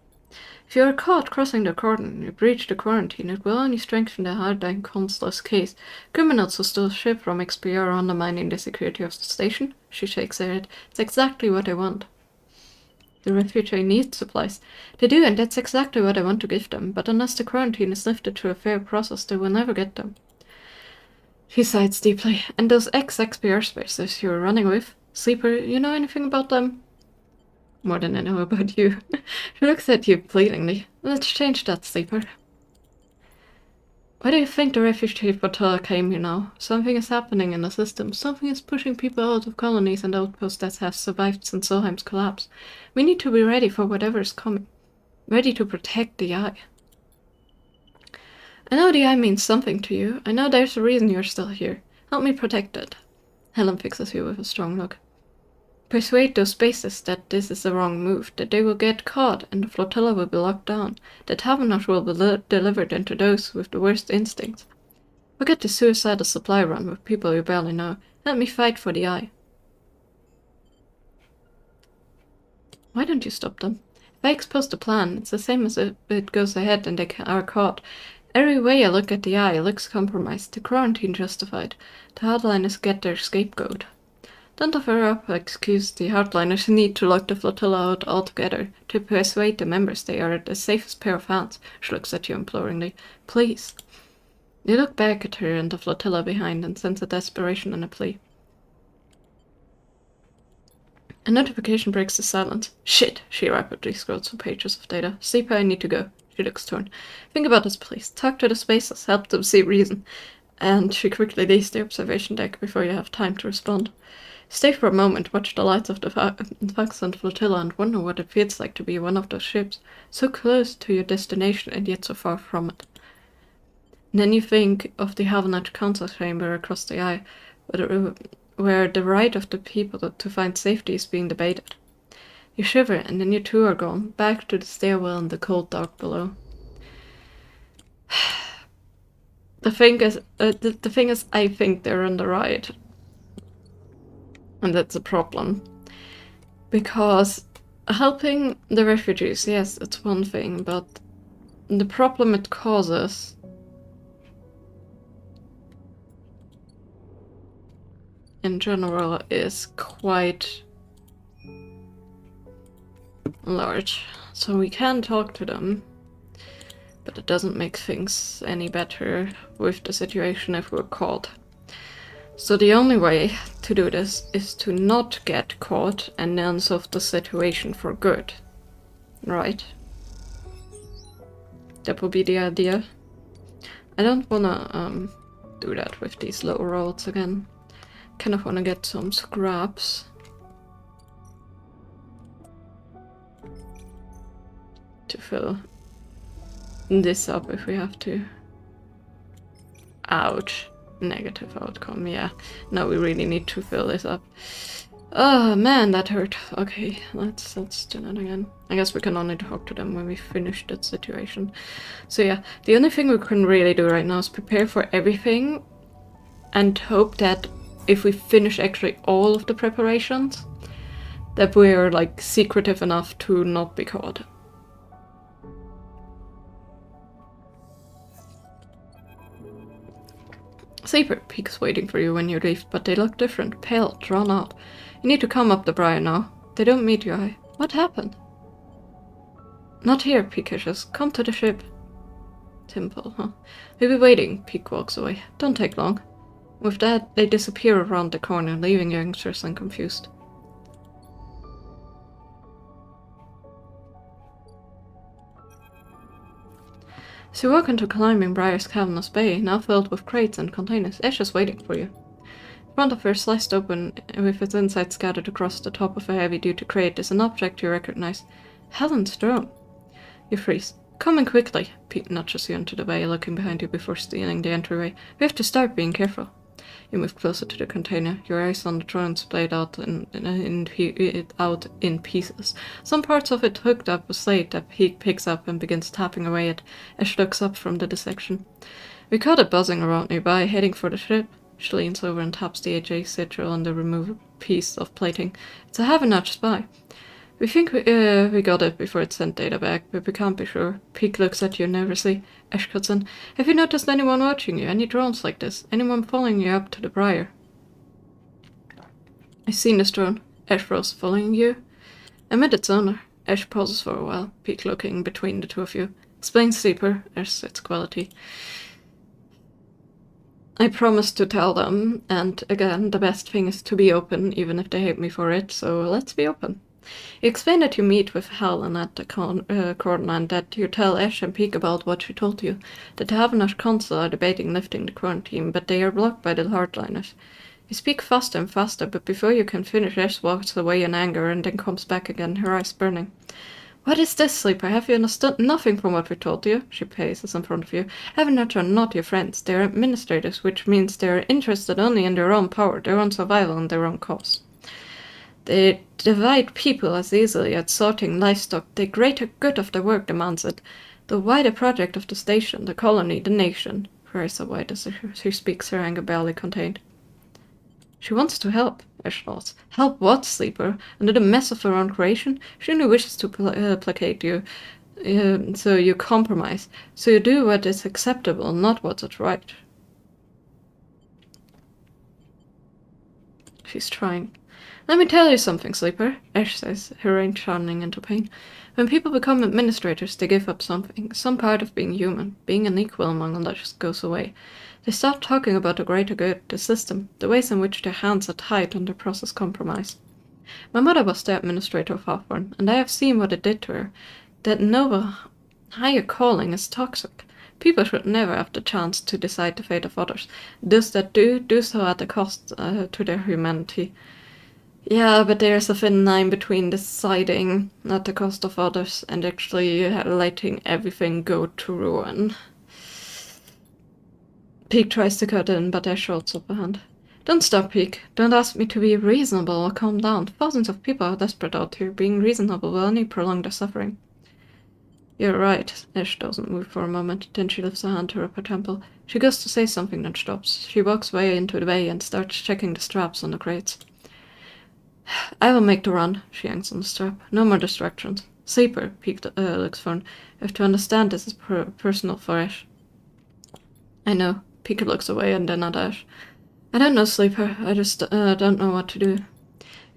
If you are caught crossing the cordon, you breach the quarantine, it will only strengthen the hardline council's case. Criminals who stole ship from XP are undermining the security of the station. She shakes her head. It's exactly what I want. The refugee needs supplies. They do, and that's exactly what I want to give them, but unless the quarantine is lifted through a fair process, they will never get them. She sighs deeply. And those ex-XPR spacers you were running with? Sleeper, you know anything about them? More than I know about you. She looks at you pleadingly. Let's change that, Sleeper. Why do you think the refugee flotilla came here now? Something is happening in the system. Something is pushing people out of colonies and outposts that have survived since Solheim's collapse. We need to be ready for whatever is coming. Ready to protect the Eye. I know the Eye means something to you. I know there's a reason you're still here. Help me protect it. Helen fixes you with a strong look. Persuade those spaces that this is the wrong move, that they will get caught and the flotilla will be locked down, that Havanash will be delivered into those with the worst instincts. Forget the suicidal supply run with people you barely know. Let me fight for the Eye. Why don't you stop them? If I expose the plan, it's the same as if it goes ahead and they are caught. Every way I look at the Eye looks compromised, the quarantine justified. The hardliners get their scapegoat. Don't offer up excuse the hardliners need to lock the flotilla out altogether, to persuade the members they are the safest pair of hands. She looks at you imploringly. Please. You look back at her and the flotilla behind and sense a desperation and a plea. A notification breaks the silence. Shit! She rapidly scrolls through pages of data. Sleeper, I need to go. She looks torn. Think about this, please. Talk to the spacers. Help them see reason. And she quickly leaves the observation deck before you have time to respond. Stay for a moment, watch the lights of the Faxland flotilla and wonder what it feels like to be one of those ships, so close to your destination and yet so far from it. And then you think of the Havanach Council chamber across the Eye, where the right of the people to find safety is being debated. You shiver, and then you too are gone, back to the stairwell in the cold dark below. The thing is, I think they're on the right. And that's a problem. Because helping the refugees, yes, it's one thing, but the problem it causes in general is quite large. So we can talk to them, but it doesn't make things any better with the situation if we're caught. So the only way to do this is to not get caught and then solve the situation for good. Right? That would be the idea. I don't wanna do that with these low rolls again. Kind of wanna get some scraps. To fill this up if we have to. Ouch. Negative outcome, yeah. No, we really need to fill this up. Oh man, that hurt. Okay, let's do that again. I guess we can only talk to them when we finish that situation. So yeah, the only thing we can really do right now is prepare for everything and hope that if we finish actually all of the preparations, that we're like secretive enough to not be caught. Saber Peak's waiting for you when you leave, but they look different, pale, drawn out. You need to come up the briar now. They don't meet your eye. What happened? Not here, Peek hisses. Come to the ship. Simple, huh? We'll be waiting, Peek walks away. Don't take long. With that, they disappear around the corner, leaving youngsters and confused. So you walk into Climbing Briar's cavernous bay, now filled with crates and containers. Ash is waiting for you. In front of her, sliced open, with its insides scattered across the top of a heavy-duty crate, is an object you recognize. Helen's drone. You freeze. Come in quickly. Pete nudges you into the bay, looking behind you before stealing the entryway. We have to start being careful. You move closer to the container, your eyes on the drone splayed out in pieces. Some parts of it hooked up with slate that he picks up and begins tapping away at as she looks up from the dissection. We caught it buzzing around nearby, heading for the ship. She leans over and taps the HA sigil on the removed piece of plating. It's a Havenach spy. We think we got it before it sent data back, but we can't be sure. Peek looks at you nervously. Ash cuts in. Have you noticed anyone watching you? Any drones like this? Anyone following you up to the briar? I've seen this drone. Ash rolls, following you. I met its owner. Ash pauses for a while, Peek looking between the two of you. Explain, Sleeper. Ash sets quality. I promised to tell them, and again, the best thing is to be open, even if they hate me for it, so let's be open. You explain that you meet with Helen at the corner and that you tell Ash and Peek about what she told you, that the Havenach Council are debating lifting the quarantine, but they are blocked by the hardliners. You speak faster and faster, but before you can finish, Ash walks away in anger and then comes back again, her eyes burning. What is this, Sleeper? Have you understood nothing from what we told you? She paces in front of you. Havenach are not your friends. They are administrators, which means they are interested only in their own power, their own survival, and their own cause. They divide people as easily as sorting livestock. The greater good of the work demands it. The wider project of the station, the colony, the nation. Her eyes are wide as she speaks, her anger barely contained. She wants to help, Ash thoughts. Help what, Sleeper? Under the mess of her own creation? She only wishes to placate you, so you compromise. So you do what is acceptable, not what's right. She's trying. Let me tell you something, Sleeper, Ash says, her range shining into pain. When people become administrators, they give up something, some part of being human, being an equal among others goes away. They start talking about the greater good, the system, the ways in which their hands are tied and the process compromise. My mother was the administrator of Hawthorne, and I have seen what it did to her. That noble, higher calling is toxic. People should never have the chance to decide the fate of others. Those that do so at the cost to their humanity. Yeah, but there's a thin line between deciding at the cost of others and actually letting everything go to ruin. Peek tries to cut in, but Ash holds up a hand. Don't stop, Peek. Don't ask me to be reasonable or calm down. Thousands of people are desperate out here. Being reasonable will only prolong their suffering. You're right. Ash doesn't move for a moment. Then she lifts a hand to her upper temple. She goes to say something, then stops. She walks way into the bay and starts checking the straps on the crates. I will make the run, she hangs on the strap. No more distractions. Sleeper, Peek looks for. You have to understand this is personal for Ash. I know. Peek looks away and then at Ash. I don't know, Sleeper. I just don't know what to do.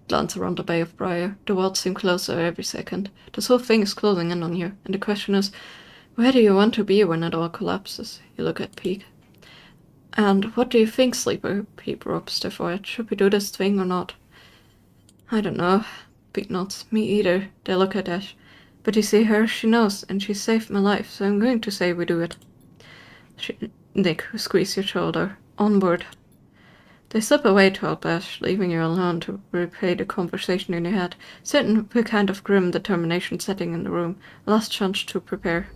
Glance around the Bay of Briar. The walls seem closer every second. This whole thing is closing in on you, and the question is, where do you want to be when it all collapses? You look at Peek. And what do you think, Sleeper? Peek rubs their forehead. Should we do this thing or not? I don't know. Peek nods. Me either. They look at Ash. But you see her, she knows, and she saved my life, so I'm going to say we do it. Nick, squeeze your shoulder. Onward. They slip away to help Ash, leaving you alone to replay the conversation in your head, certain a kind of grim determination setting in the room. Last chance to prepare.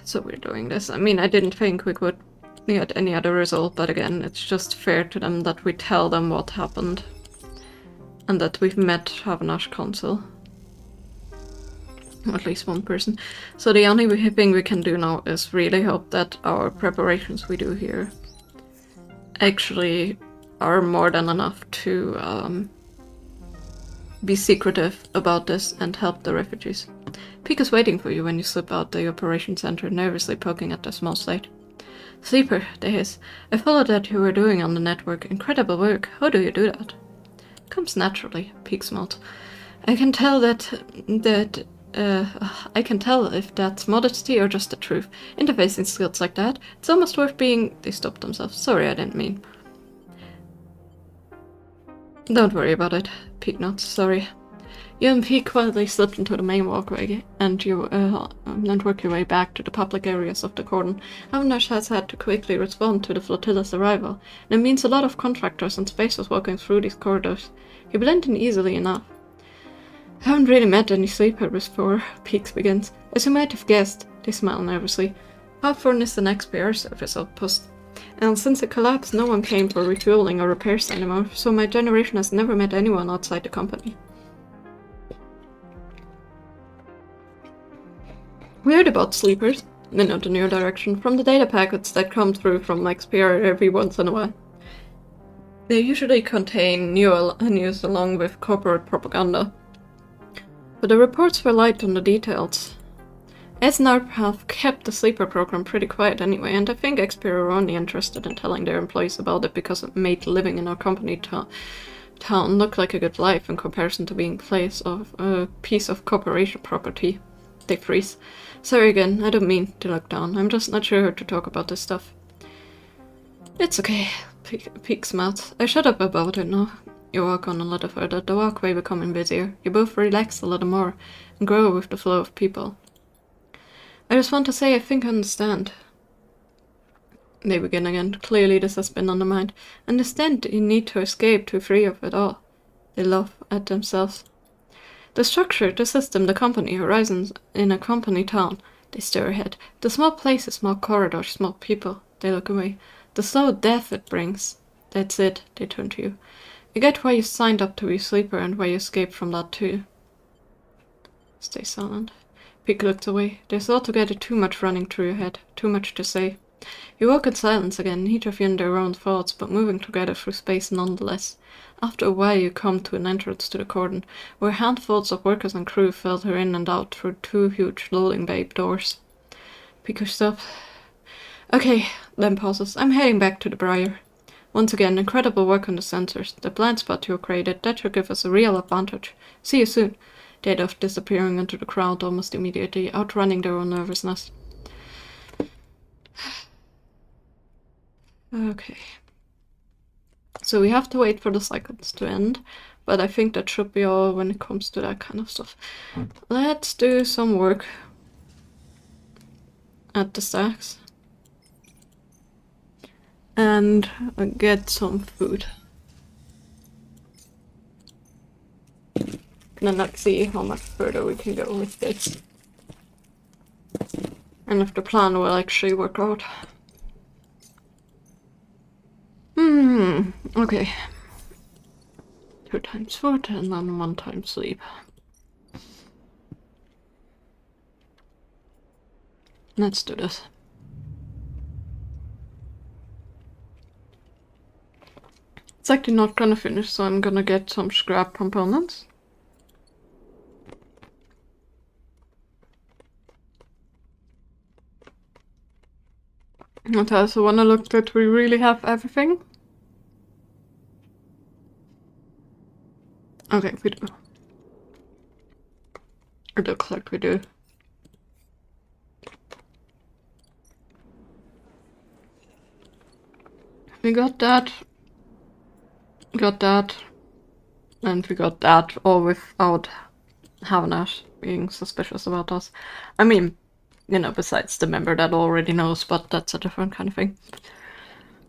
So we're doing this. I mean, I didn't think we could get any other result, but again, it's just fair to them that we tell them what happened. And that we've met Havenach Council. At least one person. So the only thing we can do now is really hope that our preparations we do here actually are more than enough to be secretive about this and help the refugees. Peek is waiting for you when you slip out the operation center, nervously poking at the small slate. Sleeper, they hiss. I followed that you were doing on the network. Incredible work. How do you do that? Comes naturally, Peak smiled. I can tell I can tell if that's modesty or just the truth. Interfacing skills like that, it's almost worth being... They stopped themselves. Sorry, I didn't mean. Don't worry about it, Peak nods. Sorry. You and Peak quietly slipped into the main walkway, and you work your way back to the public areas of the cordon. Avinash has had to quickly respond to the flotilla's arrival, and it means a lot of contractors and spacers walking through these corridors. You blend in easily enough. I haven't really met any sleepers before, Peaks begins. As you might have guessed, they smile nervously. Hawthorne is the next PR service outpost. And since it collapsed, no one came for refueling or repairs anymore, so my generation has never met anyone outside the company. We heard about sleepers, they note the new direction, from the data packets that come through from XPR every once in a while. They usually contain news along with corporate propaganda. But the reports were light on the details. SNARP have kept the sleeper program pretty quiet anyway, and I think XPR are only interested in telling their employees about it because it made living in our company town look like a good life in comparison to being a piece of corporation property. They freeze. Sorry again, I don't mean to look down. I'm just not sure how to talk about this stuff. It's okay, Peak smiles. I shut up about it now. You walk on a little further, the walkway becoming busier. You both relax a little more and grow with the flow of people. I just want to say I think I understand. They begin again. Clearly this has been on the mind. Understand you need to escape to free of it all. They laugh at themselves. The structure, the system, the company, horizons in a company town. They stare ahead. The small places, small corridors, small people. They look away. The slow death it brings. That's it. They turn to you. You get why you signed up to be a sleeper and why you escaped from that too. Stay silent. Peak looks away. There's altogether too much running through your head. Too much to say. You walk in silence again, each of you in their own thoughts, but moving together through space nonetheless. After a while you come to an entrance to the cordon, where handfuls of workers and crew filter in and out through two huge loading bay doors. Peak stops. Okay, then pauses. I'm heading back to the Briar. Once again, incredible work on the sensors. The blind spot you created, that should give us a real advantage. See you soon. They head off, disappearing into the crowd almost immediately, outrunning their own nervousness. Okay. So we have to wait for the cycles to end, but I think that should be all when it comes to that kind of stuff. Let's do some work at the stacks. And get some food. And then let's see how much further we can go with this. And if the plan will actually work out. Okay. 2 times food and then 1 time sleep. Let's do this. It's actually not gonna finish, so I'm gonna get some scrap components. I also wanna look that we really have everything. Okay, we do. It looks like we do. We got that, and we got that, all without Havanash being suspicious about us. I mean, you know, besides the member that already knows, but that's a different kind of thing.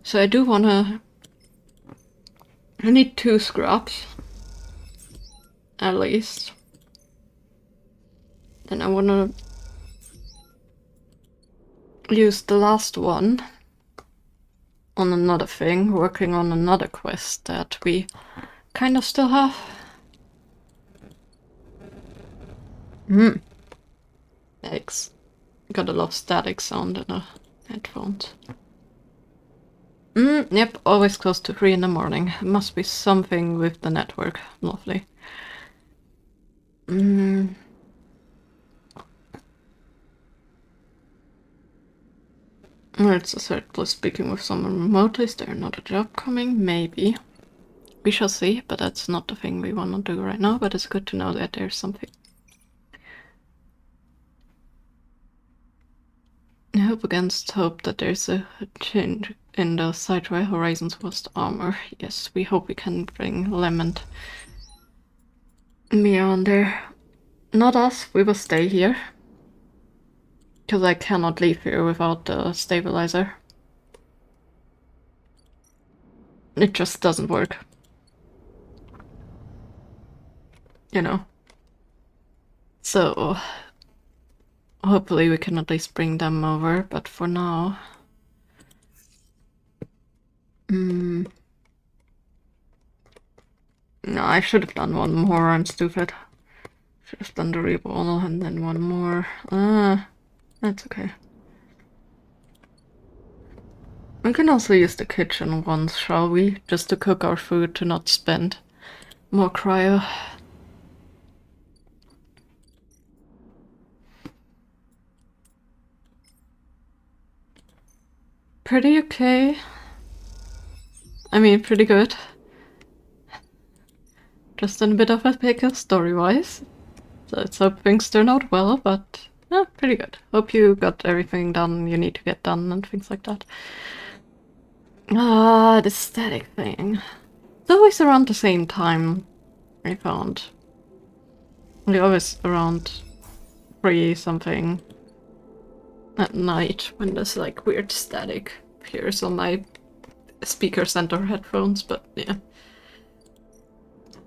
So I do wanna... I need 2 scraps. At least. Then I wanna use the last one on another thing, working on another quest that we kind of still have. Yikes. Got a lot of static sound in the headphones. Yep, always close to 3 in the morning. It must be something with the network. Lovely. It's a circle speaking with someone remotely. Is there another job coming? Maybe. We shall see, but that's not the thing we want to do right now, but it's good to know that there's something. I hope against hope that there's a change in the site where Horizons was the armor. Yes, we hope we can bring Lem and Mia on there. Not us, we will stay here. Because I cannot leave here without the stabilizer. It just doesn't work. You know. So hopefully we can at least bring them over, but for now... No, I should have done one more, I'm stupid. Should have done the reball and then one more. That's okay. We can also use the kitchen once, shall we? Just to cook our food, to not spend more cryo. Pretty okay. I mean, pretty good. Just in a bit of a pickle story-wise. So let's hope things turn out well, but pretty good. Hope you got everything done you need to get done and things like that. The static thing. It's always around the same time, I found. They're always around 3 something at night when there's like weird static appears on my speaker center headphones, but yeah.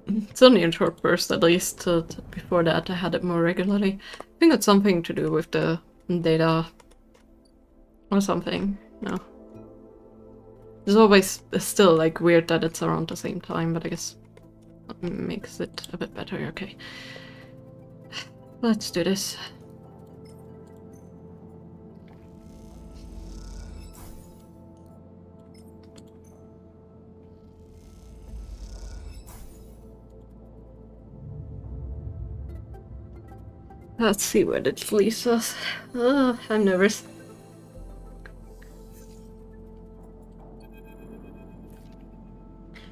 It's only in short bursts, at least. Before that I had it more regularly. I think it's something to do with the data or something. No. It's always still like weird that it's around the same time, but I guess that makes it a bit better. Okay. Let's do this. Let's see where it leads us. I'm nervous.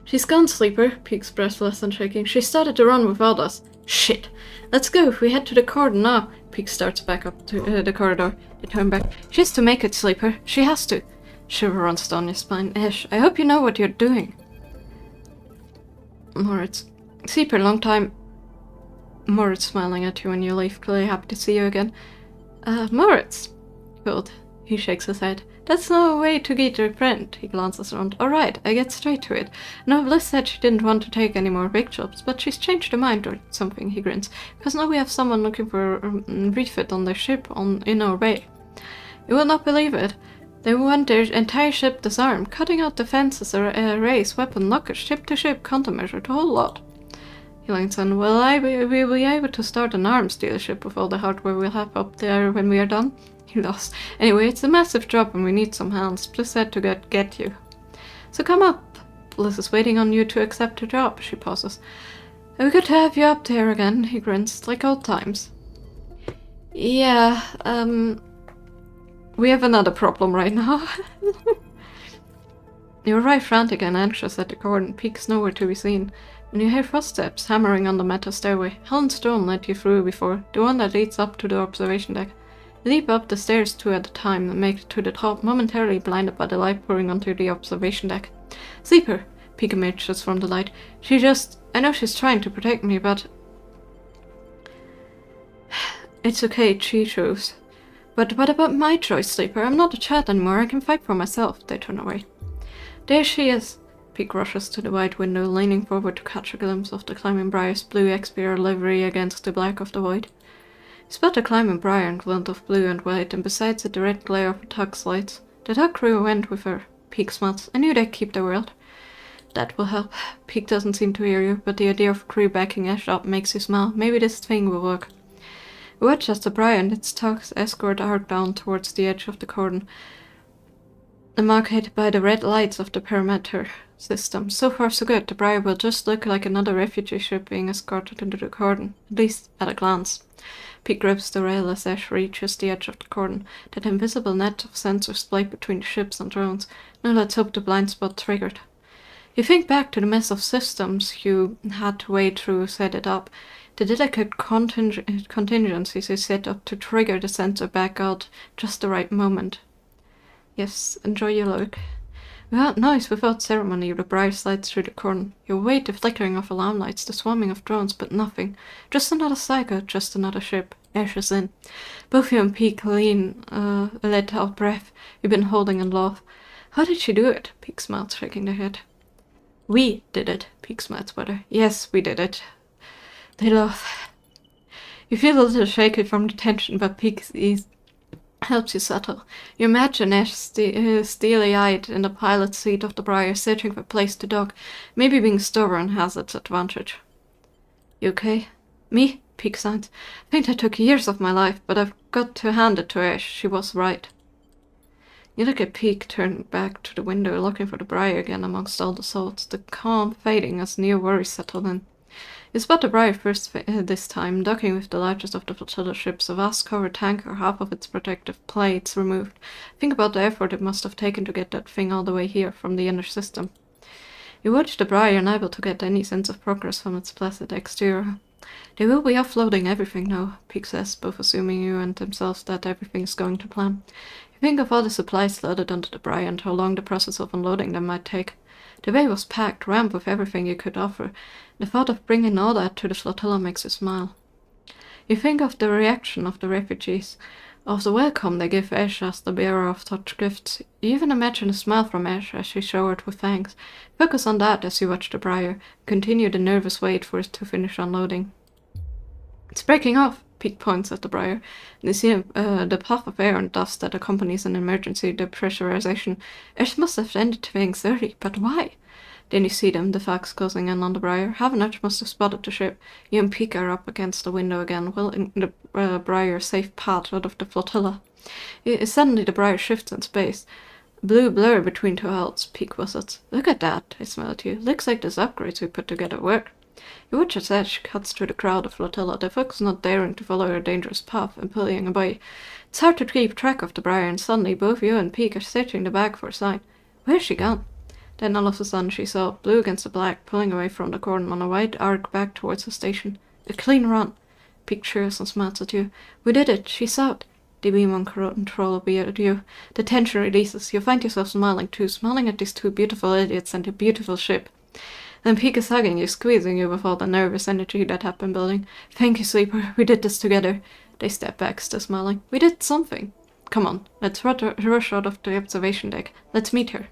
She's gone, Sleeper, Peek's breathless and shaking. She started to run without us. Shit. Let's go, we head to the corridor now. Peek starts back up to the corridor. They turn back. She has to make it, Sleeper. She has to. Shiver runs down your spine. Ash, I hope you know what you're doing. Moritz. Sleeper, long time. Moritz smiling at you when you leave. Clearly happy to see you again. Moritz. Good. He shakes his head. That's no way to greet your friend. He glances around. Alright, I get straight to it. No, Bliss said she didn't want to take any more big jobs, but she's changed her mind or something, he grins. Because now we have someone looking for a refit on their ship in our bay. You will not believe it. They want their entire ship disarmed, cutting out defenses, arrays, weapon lockers, ship-to-ship countermeasure, the whole lot. He leans on. Will we will be able to start an arms dealership with all the hardware we'll have up there when we are done? He laughs. Anyway, it's a massive job and we need some hands. Bliss said to get you. So come up. Bliss is waiting on you to accept her job. She pauses. We good to have you up there again, he grins, like old times. Yeah, we have another problem right now. You arrive frantic and anxious at the corner. Peek's nowhere to be seen. When you hear footsteps hammering on the metal stairway, Helen Stone led you through before, the one that leads up to the observation deck. You leap up the stairs 2 at a time and make it to the top, momentarily blinded by the light pouring onto the observation deck. Sleeper, Peek emerges from the light. I know she's trying to protect me, but... It's okay, she chose. But what about my choice, Sleeper? I'm not a child anymore, I can fight for myself. They turn away. There she is. Peek rushes to the wide window, leaning forward to catch a glimpse of the Climbing Briar's blue XPR livery against the black of the void. You spot the Climbing Briar in glint of blue and white, and besides it the red glare of the tug's lights. The tug crew went with her. Peek smiles. I knew they'd keep the world. That will help. Peek doesn't seem to hear you, but the idea of crew backing Ash up makes you smile. Maybe this thing will work. You watch as the Briar and its tugs escort arc down towards the edge of the cordon, marked by the red lights of the perimeter system. So far so good. The Briar will just look like another refugee ship being escorted into the cordon, at least at a glance. Peek grips the rail as Ash reaches the edge of the cordon. That invisible net of sensors played between the ships and drones. Now let's hope the blind spot triggered. You think back to the mess of systems you had to wade through, set it up, the delicate contingencies you set up to trigger the sensor back out just the right moment. Yes, enjoy your look. Without noise, without ceremony, the briar slides through the corn. You wait the flickering of alarm lights, the swarming of drones, but nothing. Just another cycle, just another ship. Ashes in. Both you and Peak lean, let out breath you've been holding in love. How did she do it? Peak smiled, shaking their head. We did it, Peak smiled sweater. Yes, we did it. They laugh. You feel a little shaky from the tension, but Peak's ease helps you settle. You imagine Ash steely-eyed in the pilot seat of the Briar, searching for a place to dock. Maybe being stubborn has its advantage. You okay? Me? Peak sighed. I think that took years of my life, but I've got to hand it to Ash. She was right. You look at Peak, turn back to the window, looking for the Briar again amongst all the salts, the calm fading as new worries settle in. You spot the Briar first this time, docking with the largest of the flotilla ships, a vast covered tanker, half of its protective plates removed. Think about the effort it must have taken to get that thing all the way here from the inner system. You watch the Briar, unable to get any sense of progress from its placid exterior. They will be offloading everything now, Peak says, both assuming you and themselves that everything is going to plan. You think of all the supplies loaded onto the Briar and how long the process of unloading them might take. The bay was packed, rammed with everything you could offer. The thought of bringing all that to the flotilla makes you smile. You think of the reaction of the refugees, of the welcome they give Ash as the bearer of such gifts. You even imagine a smile from Ash as she showered with thanks. Focus on that as you watch the Briar. Continue the nervous wait for it to finish unloading. It's breaking off, Peak points at the Briar, and you see the puff of air and dust that accompanies an emergency depressurization. Ash must have ended things early, but why? Then you see them, the facts closing in on the Briar. Havenach must have spotted the ship. You and Peak are up against the window again, well in the Briar's safe path out of the flotilla. Suddenly the Briar shifts in space. Blue blur between two hulks, Peak whistles. Look at that, I smile at you. Looks like those upgrades we put together work. You watch as Ash cuts through the crowd of flotilla, the folks not daring to follow her dangerous path and pulling away. It's hard to keep track of the Briar, and suddenly both you and Peak are searching the bag for a sign. Where's she gone? Then all of a sudden she saw, blue against the black, pulling away from the corn on a wide arc back towards the station. A clean run. Peak cheers and smiles at you. We did it. She's out. They beam on control at you. The tension releases. You find yourself smiling too, smiling at these two beautiful idiots and a beautiful ship. Then Peak is hugging you, squeezing you with all the nervous energy that had been building. Thank you, Sleeper. We did this together. They step back, still smiling. We did something. Come on, let's rush out of the observation deck. Let's meet her.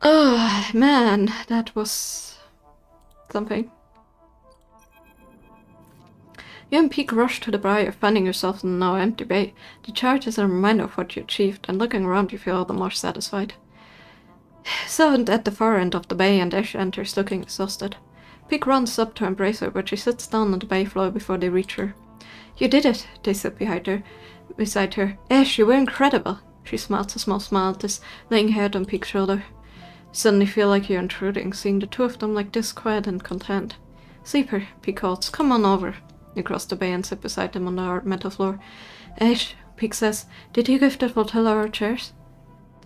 Oh, man, that was something. You and Peak rush to the Briar, finding yourself in the now empty bay. The charge is a reminder of what you achieved, and looking around you feel all the more satisfied. So at the far end of the bay, and Ash enters looking exhausted. Peak runs up to embrace her, but she sits down on the bay floor before they reach her. You did it, they sit beside her. Ash, you were incredible. She smiles a small smile at this, laying her head on Peak's shoulder. Suddenly feel like you're intruding, seeing the two of them like this, quiet and content. Sleeper, Peak calls, come on over. You cross the bay and sit beside them on the hard metal floor. Ash, Peak says, did you give the flotilla our chairs?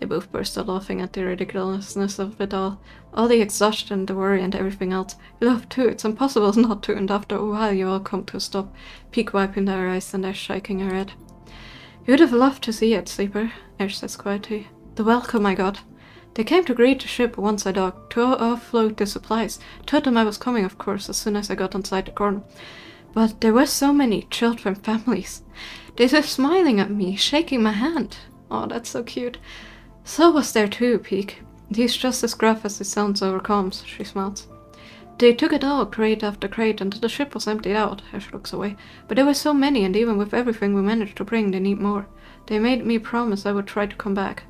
They both burst out laughing at the ridiculousness of it all. All the exhaustion, the worry, and everything else. You laugh too, it's impossible not to, and after a while you all come to a stop, Peak wiping their eyes and Ash shaking her head. You would have loved to see it, Sleeper, Ash says quietly. The welcome I got. They came to greet the ship once I docked, to offload the supplies. Told them I was coming, of course, as soon as I got inside the corn. But there were so many children, families. They were smiling at me, shaking my hand. Oh, that's so cute. So was there too, Peak. He's just as gruff as he sounds over comms, she smiles. They took it all, crate after crate, until the ship was emptied out, Ash looks away. But there were so many, and even with everything we managed to bring, they need more. They made me promise I would try to come back.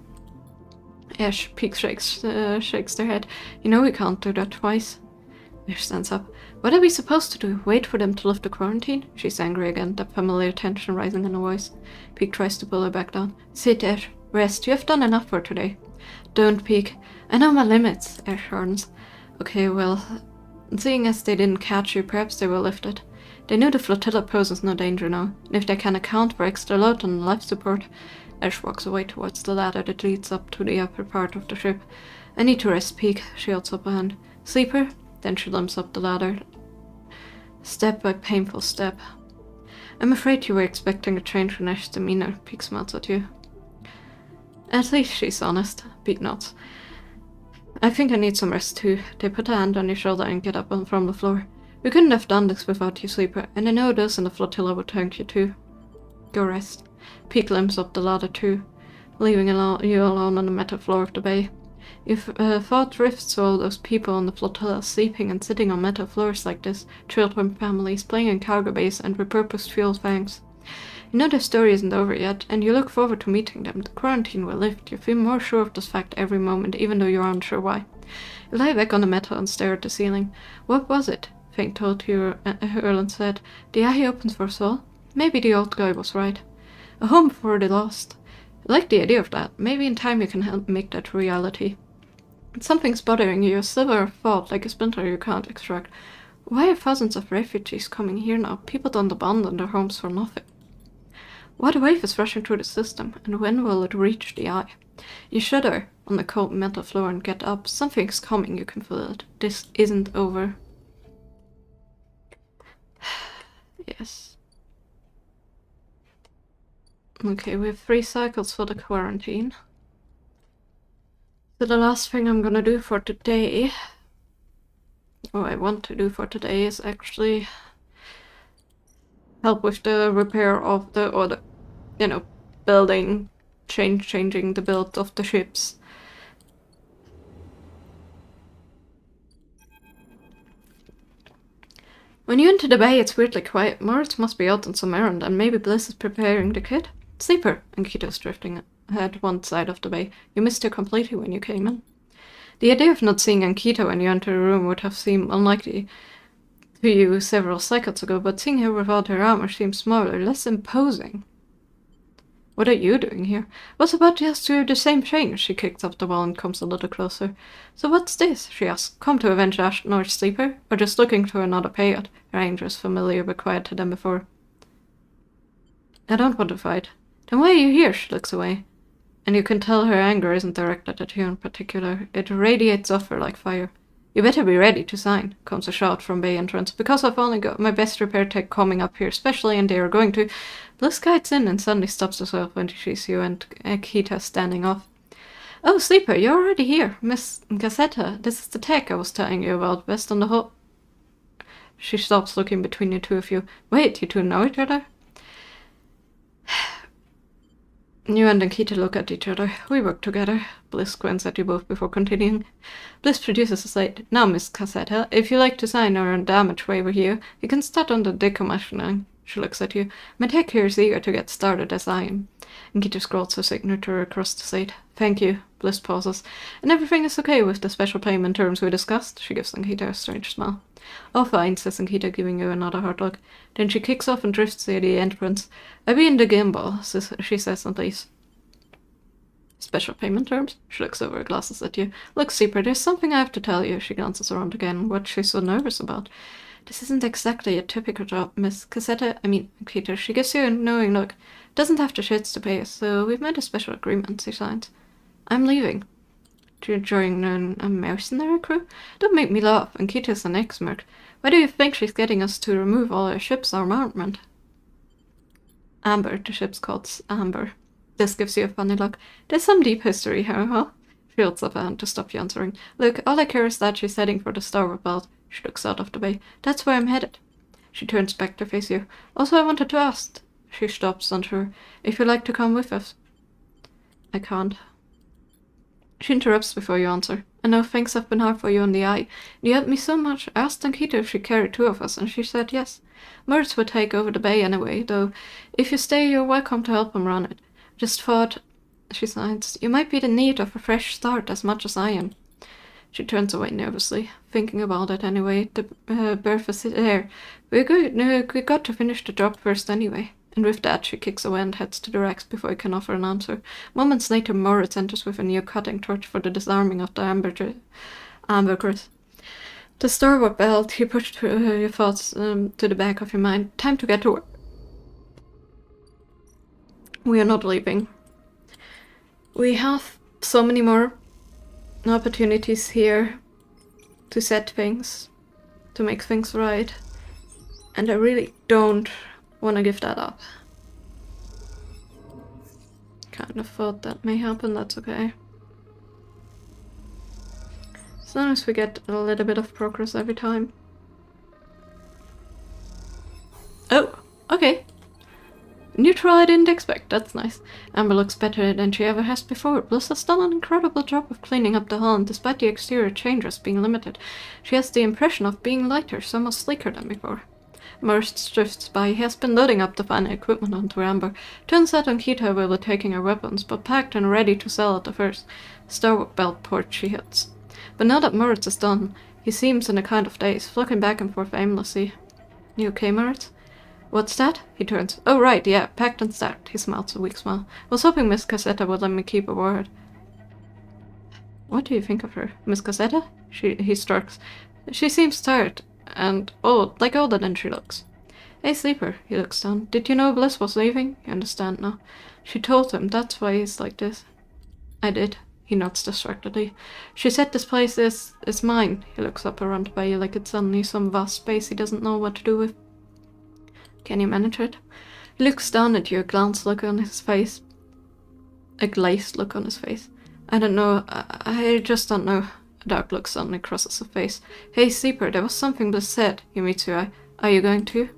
Ash, Peak shakes their head. You know we can't do that twice. Ash stands up. What are we supposed to do? Wait for them to lift the quarantine? She's angry again, that familiar tension rising in her voice. Peak tries to pull her back down. Sit, Ash. Rest. You have done enough for today. Don't, Peak. I know my limits, Ash warns. Okay, well, seeing as they didn't catch you, perhaps they will lift it. They knew the flotilla poses no danger now, and if they can account for extra load on life support, Ash walks away towards the ladder that leads up to the upper part of the ship. I need to rest, Peak. She holds up a hand. Sleeper? Then she limps up the ladder, step by painful step. I'm afraid you were expecting a change in Ash's demeanor. Peak smiles at you. At least she's honest. Peak nods. I think I need some rest too. They put a hand on your shoulder and get up from the floor. We couldn't have done this without you, Sleeper, and I know those in the flotilla would thank you too. Go rest. Peak limps up the ladder too, leaving you alone on the metal floor of the bay. You've fought drifts to all those people on the flotilla sleeping and sitting on metal floors like this, children families playing in cargo bays and repurposed fuel tanks. You know their story isn't over yet, and you look forward to meeting them. The quarantine will lift. You feel more sure of this fact every moment, even though you're unsure why. You lie back on the metal and stare at the ceiling. What was it? Fink told you, Erland said. The eye opens for us all? Maybe the old guy was right. A home for the lost. I like the idea of that. Maybe in time you can help make that reality. Something's bothering you, a sliver of thought, like a splinter you can't extract. Why are thousands of refugees coming here now? People don't abandon their homes for nothing. What wave is rushing through the system, and when will it reach the eye? You shudder on the cold metal floor and get up. Something's coming, you can feel it. This isn't over. Yes. Okay, we have 3 cycles for the quarantine. So the last thing I'm gonna do for today, or I want to do for today, is actually help with the repair of the building, changing the build of the ships. When you enter the bay, it's weirdly quiet. Moritz must be out on some errand, and maybe Bliss is preparing the kid. Sleeper, and Kito's drifting ahead one side of the bay. You missed her completely when you came in. The idea of not seeing Ankita when you enter the room would have seemed unlikely to you several cycles ago, but seeing her without her armor seems smaller, less imposing. What are you doing here? Was about to ask you the same thing. She kicks up the wall and comes a little closer. So what's this? She asks. Come to avenge Ashnor's Sleeper? Or just looking for another payout? Her anger is familiar but quieter than before. I don't want to fight. Then why are you here? She looks away. And you can tell her anger isn't directed at you in particular. It radiates off her like fire. You better be ready to sign, comes a shout from bay entrance, because I've only got my best repair tech coming up here, especially, and they are going to. Bliss guides in and suddenly stops herself when she sees you and Akita standing off. Oh, Sleeper, you're already here. Miss Gazzetta, this is the tech I was telling you about, best on the whole. She stops looking between the two of you. Wait, you two know each other? You and Ankita look at each other. We work together. Bliss squints at you both before continuing. Bliss produces a slate. Now, Miss Cassetta, if you like to sign our damage waiver here, you can start on the decommissioning. She looks at you. My tech here is eager to get started, as I am. Ankita scrawls her signature across the slate. Thank you. Bliss pauses. And everything is okay with the special payment terms we discussed? She gives Ankita a strange smile. Oh, fine, says Ankita, giving you another hard look. Then she kicks off and drifts near the entrance. I be in the gimbal, she says and leaves. Special payment terms? She looks over her glasses at you. Look, Sleeper, there's something I have to tell you. She glances around again. What she's so nervous about? This isn't exactly a typical job, Miss Cassetta. Ankita. She gives you a knowing look. Doesn't have the shits to pay us, so we've made a special agreement, she signs. I'm leaving. Do you join a mercenary crew? Don't make me laugh. Ankita's an ex-merc. Why do you think she's getting us to remove all our ship's armament? Amber, the ship's called Amber. This gives you a funny look. There's some deep history here, huh? She holds up a hand to stop you answering. Look, all I care is that she's heading for the starboard belt. She looks out of the bay. That's where I'm headed. She turns back to face you. Also, I wanted to ask. She stops, unsure. If you'd like to come with us. I can't. She interrupts before you answer. I know things have been hard for you in the eye. You helped me so much. I asked Ankita if she carried 2 of us, and she said yes. Moritz would take over the bay anyway, though if you stay, you're welcome to help him run it. Just thought, she sighs, you might be in need of a fresh start as much as I am. She turns away nervously, thinking about it anyway. The berth is there. We got to finish the job first anyway. And with that, she kicks away and heads to the racks before he can offer an answer. Moments later, Moritz enters with a new cutting torch for the disarming of the ambergris. The starboard belt, you pushed your thoughts to the back of your mind. Time to get to work. We are not leaving. We have so many more opportunities here to set things, to make things right, and I really don't want to give that up. Kind of thought that may happen, that's okay. As long as we get a little bit of progress every time. Oh, okay. Neutral I didn't expect, that's nice. Amber looks better than she ever has before. Bliss has done an incredible job of cleaning up the hall, and despite the exterior changes being limited, she has the impression of being lighter, so much sleeker than before. Merst drifts by. He has been loading up the final equipment onto Amber. Turns out Ankita will be taking her weapons, but packed and ready to sell at the first starboard belt port she hits. But now that Moritz is done, he seems in a kind of daze, looking back and forth aimlessly. You okay, Moritz? What's that? He turns. Oh, right, yeah, packed and stacked. He smiles a weak smile. Was hoping Miss Cassetta would let me keep a word. What do you think of her? Miss Cassetta? He strokes. She seems tired, and old, like older than she looks. Hey, Sleeper, he looks down. Did you know Bliss was leaving? You understand now. She told him, that's why he's like this. I did. He nods distractedly. She said this place is mine. He looks up around the bay like it's suddenly some vast space he doesn't know what to do with. Can you manage it? He looks down at you, a glazed look on his face. A glazed look on his face. I don't know. I just don't know. A dark look suddenly crosses her face. Hey, Sleeper, there was something Bliss said. He meets your eye. Are you going to?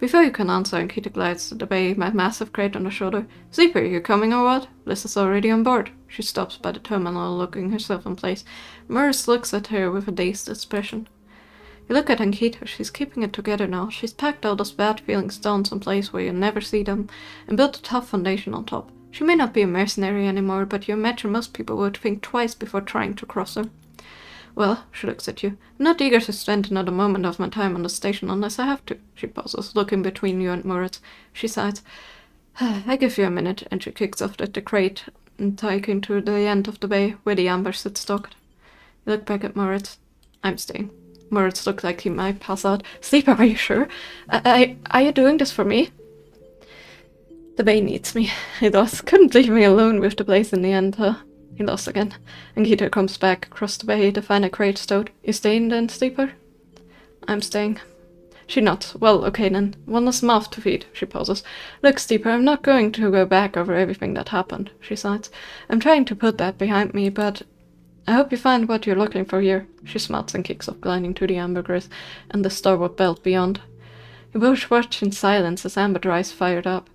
Before you can answer, Ankita glides to the bay, my massive crate on her shoulder. Sleeper, you coming or what? Bliss is already on board. She stops by the terminal, looking herself in place. Morris looks at her with a dazed expression. You look at Ankita, she's keeping it together now. She's packed all those bad feelings down someplace where you never see them, and built a tough foundation on top. She may not be a mercenary anymore, but you imagine most people would think twice before trying to cross her. Well, she looks at you. I'm not eager to spend another moment of my time on the station unless I have to. She pauses, looking between you and Moritz. She sighs. I give you a minute, and she kicks off at the crate and taking to the end of the bay where the amber sits docked. You look back at Moritz. I'm staying. Moritz looks like he might pass out. Sleeper, are you sure? Are you doing this for me? The bay needs me. It does. Couldn't leave me alone with the place in the end, huh? He lost again. Ankita comes back across the bay to find a crate stowed. You staying then, Sleeper? I'm staying. She nods. Well, okay then. One less mouth to feed. She pauses. Look, Sleeper, I'm not going to go back over everything that happened. She sighs. I'm trying to put that behind me, but I hope you find what you're looking for here. She smiles and kicks off, gliding to the ambergris and the starboard belt beyond. You both watch in silence as Amber eyes fired up.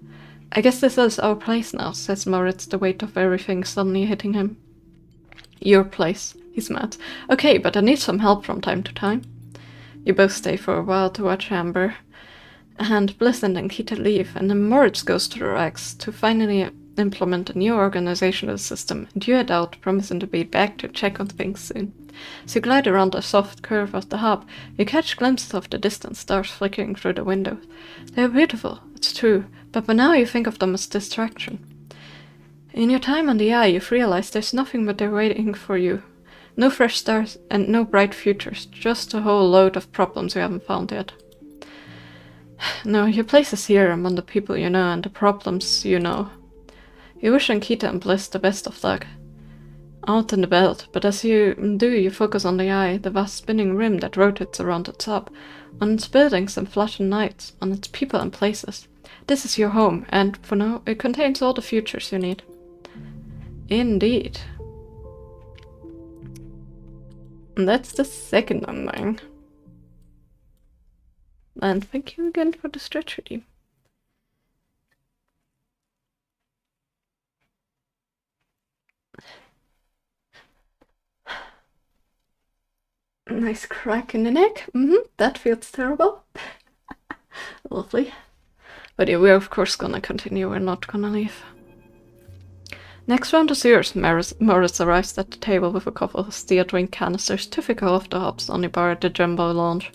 I guess this is our place now, says Moritz, the weight of everything suddenly hitting him. Your place, he smiles. Okay, but I need some help from time to time. You both stay for a while to watch Amber and Bliss and Ankita leave, and then Moritz goes to the racks to finally implement a new organizational system, and you head out, promising to be back to check on things soon. As you glide around the soft curve of the hub, you catch glimpses of the distant stars flickering through the windows. They are beautiful, it's true, but by now you think of them as distraction. In your time on the Eye, you've realized there's nothing but they're waiting for you. No fresh stars and no bright futures, just a whole load of problems you haven't found yet. No, your place is here among the people you know and the problems you know. You wish Ankita and Bliss the best of luck out in the belt, but as you do, you focus on the Eye, the vast spinning rim that rotates around its hub, on its buildings and flashing lights, on its people and places. This is your home, and for now, it contains all the futures you need. Indeed. And that's the second undying. And thank you again for the stretch redeem. Nice crack in the neck. That feels terrible. Lovely. But yeah, we're of course gonna continue. We're not gonna leave. Next round is yours. Morris arrives at the table with a couple of steel drink canisters, typical of the hubs on the bar at the Jumbo Lounge.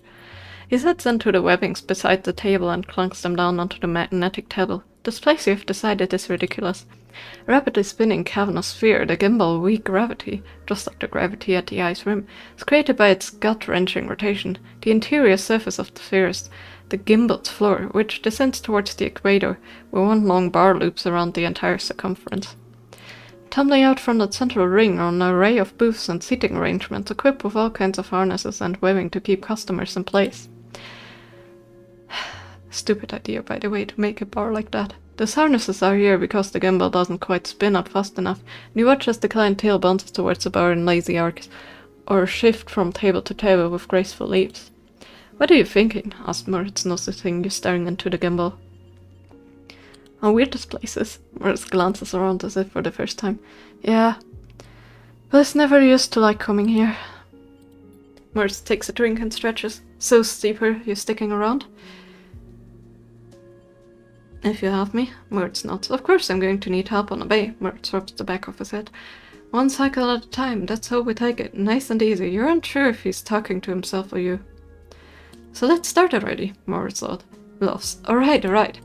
He sets into the webbings beside the table and clunks them down onto the magnetic table. This place you've decided is ridiculous. A rapidly spinning cavernous sphere, the gimbal weak gravity, just like the gravity at the Eye's rim, is created by its gut-wrenching rotation. The interior surface of the sphere is the gimbal's floor, which descends towards the equator, where one long bar loops around the entire circumference. Tumbling out from the central ring are an array of booths and seating arrangements equipped with all kinds of harnesses and webbing to keep customers in place. Stupid idea, by the way, to make a bar like that. Those harnesses are here because the gimbal doesn't quite spin up fast enough, and you watch as the clientele bounces towards the bar in lazy arcs, or shift from table to table with graceful leaps. What are you thinking? Asked Moritz, noticing you staring into the gimbal. How weird this place is. Moritz glances around as if for the first time. Yeah, but it's never used to like coming here. Moritz takes a drink and stretches. So, Steeper, you sticking around? If you have me, Moritz nods. Of course I'm going to need help on the bay. Moritz rubs the back of his head. One cycle at a time, that's how we take it. Nice and easy. You're unsure if he's talking to himself or you. So let's start already, Moritz laughs. Alright.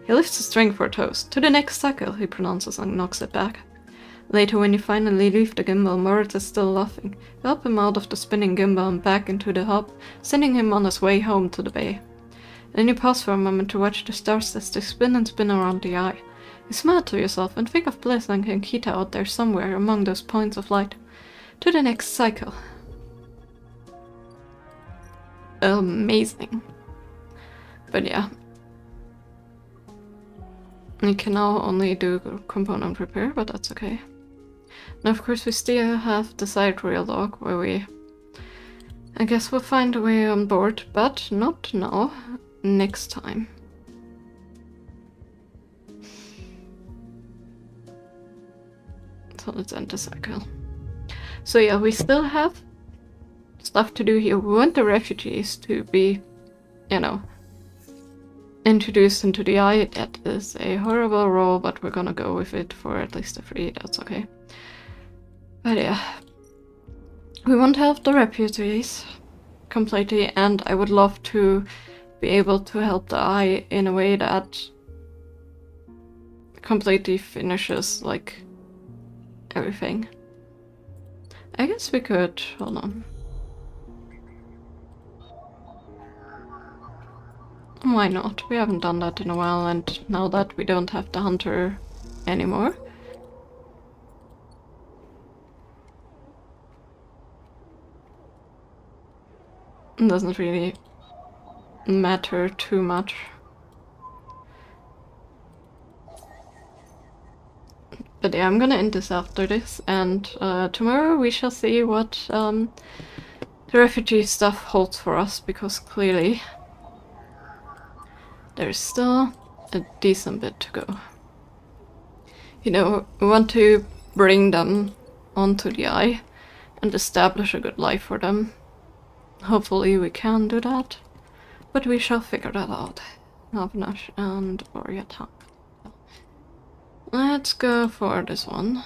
He lifts a string for a toast. To the next cycle, he pronounces and knocks it back. Later, when you finally leave the gimbal, Moritz is still laughing. You help him out of the spinning gimbal and back into the hub, sending him on his way home to the bay. Then you pause for a moment to watch the stars as they spin and spin around the eye. You smile to yourself and think of Bliss and Kita out there somewhere among those points of light. To the next cycle. Amazing. But yeah. We can now only do component repair, but that's okay. Now of course we still have the side rail dock where I guess we'll find a way on board, but not now. Next time. So let's end the cycle. So yeah, we still have stuff to do here. We want the refugees to be, introduced into the eye. That is a horrible role, but we're gonna go with it for at least a free. That's okay. But yeah, we want to help the refugees completely, and I would love to be able to help the eye in a way that completely finishes, like, everything. I guess we could... hold on. Why not? We haven't done that in a while, and now that we don't have the hunter anymore. It doesn't really matter too much. But yeah, I'm gonna end this after this, and tomorrow we shall see what the refugee stuff holds for us, because clearly there's still a decent bit to go. We want to bring them onto the eye and establish a good life for them. Hopefully we can do that. But we shall figure that out. Navnash and Oriatang. Let's go for this one.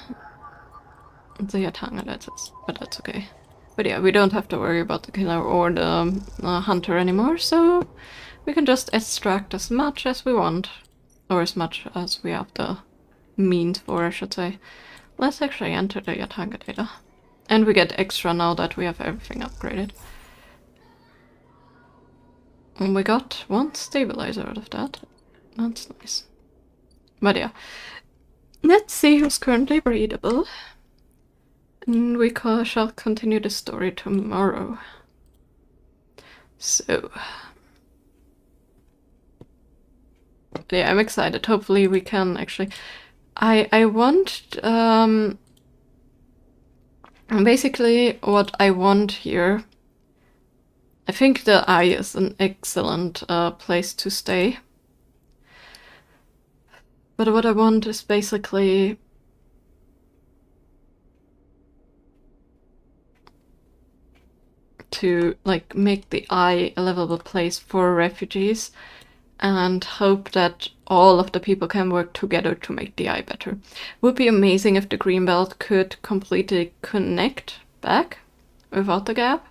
The Yatanga, but that's okay. But yeah, we don't have to worry about the killer or the hunter anymore, so we can just extract as much as we want. Or as much as we have the means for, I should say. Let's actually enter the Yatanga data. And we get extra now that we have everything upgraded. And we got one stabilizer out of that. That's nice. But yeah. Let's see who's currently breedable. And we shall continue the story tomorrow. So... yeah, I'm excited. Hopefully we can actually... I want... basically what I want here... I think the eye is an excellent place to stay. But what I want is basically... to, like, make the eye a livable place for refugees and hope that all of the people can work together to make the eye better. Would be amazing if the Greenbelt could completely connect back without the gap.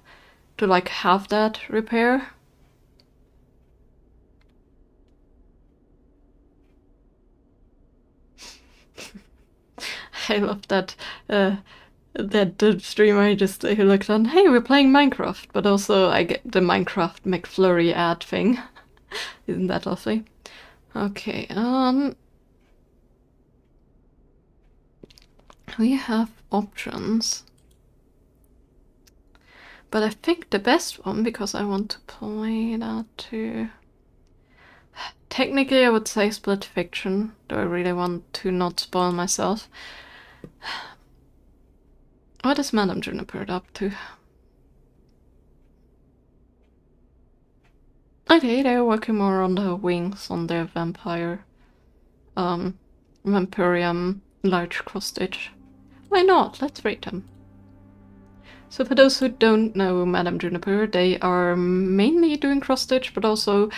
To like have that repair. I love that the streamer just who looked on, hey, we're playing Minecraft, but also I get the Minecraft McFlurry ad thing. Isn't that lovely? Okay, We have options. But I think the best one, because I want to play that too. Technically, I would say Split Fiction, though I really want to not spoil myself. What is Madame Juniper up to? Okay, they're working more on the wings on their vampire. Vampirium large cross stitch. Why not? Let's rate them. So for those who don't know Madame Juniper, they are mainly doing cross stitch, but also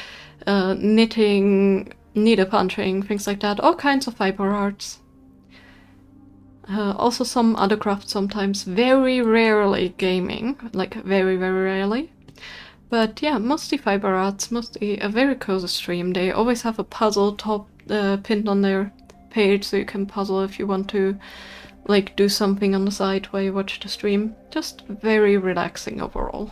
knitting, needle punching, things like that, all kinds of fiber arts. Also some other crafts sometimes, very rarely gaming, like very rarely. But yeah, mostly fiber arts, mostly a very cozy stream. They always have a puzzle top pinned on their page, so you can puzzle if you want to like do something on the side while you watch the stream. Just very relaxing overall.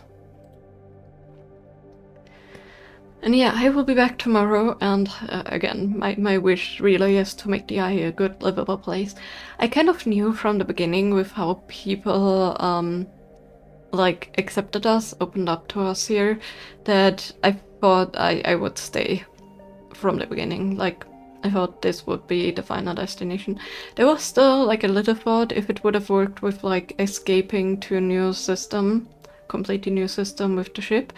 And yeah, I will be back tomorrow, and again, my wish really is to make the IE a good livable place. I kind of knew from the beginning with how people like accepted us, opened up to us here, that I thought I would stay from the beginning. Like, I thought this would be the final destination. There was still like a little thought if it would have worked with like escaping to a new system, completely new system with the ship.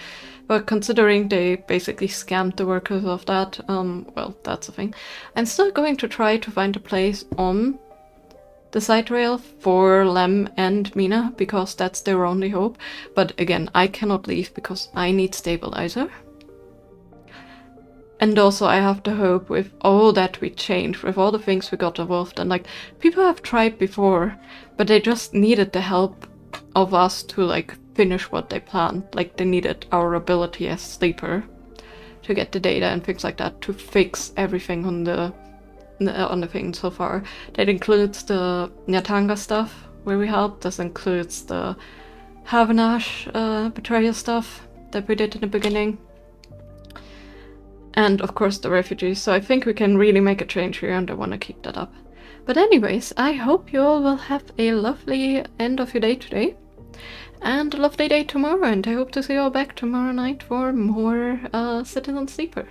But considering they basically scammed the workers of that, well, that's a thing. I'm still going to try to find a place on the side rail for Lem and Mina, because that's their only hope. But again, I cannot leave because I need stabilizer. And also I have to hope with all that we changed, with all the things we got involved in, like, people have tried before, but they just needed the help of us to like finish what they planned. Like, they needed our ability as sleeper to get the data and things like that to fix everything on the thing so far. That includes the Nyatanga stuff where we helped. This includes the Havanash betrayal stuff that we did in the beginning. And of course the refugees. So I think we can really make a change here, and I want to keep that up. But anyways, I hope you all will have a lovely end of your day today. And a lovely day tomorrow, and I hope to see you all back tomorrow night for more Citizen Sleeper.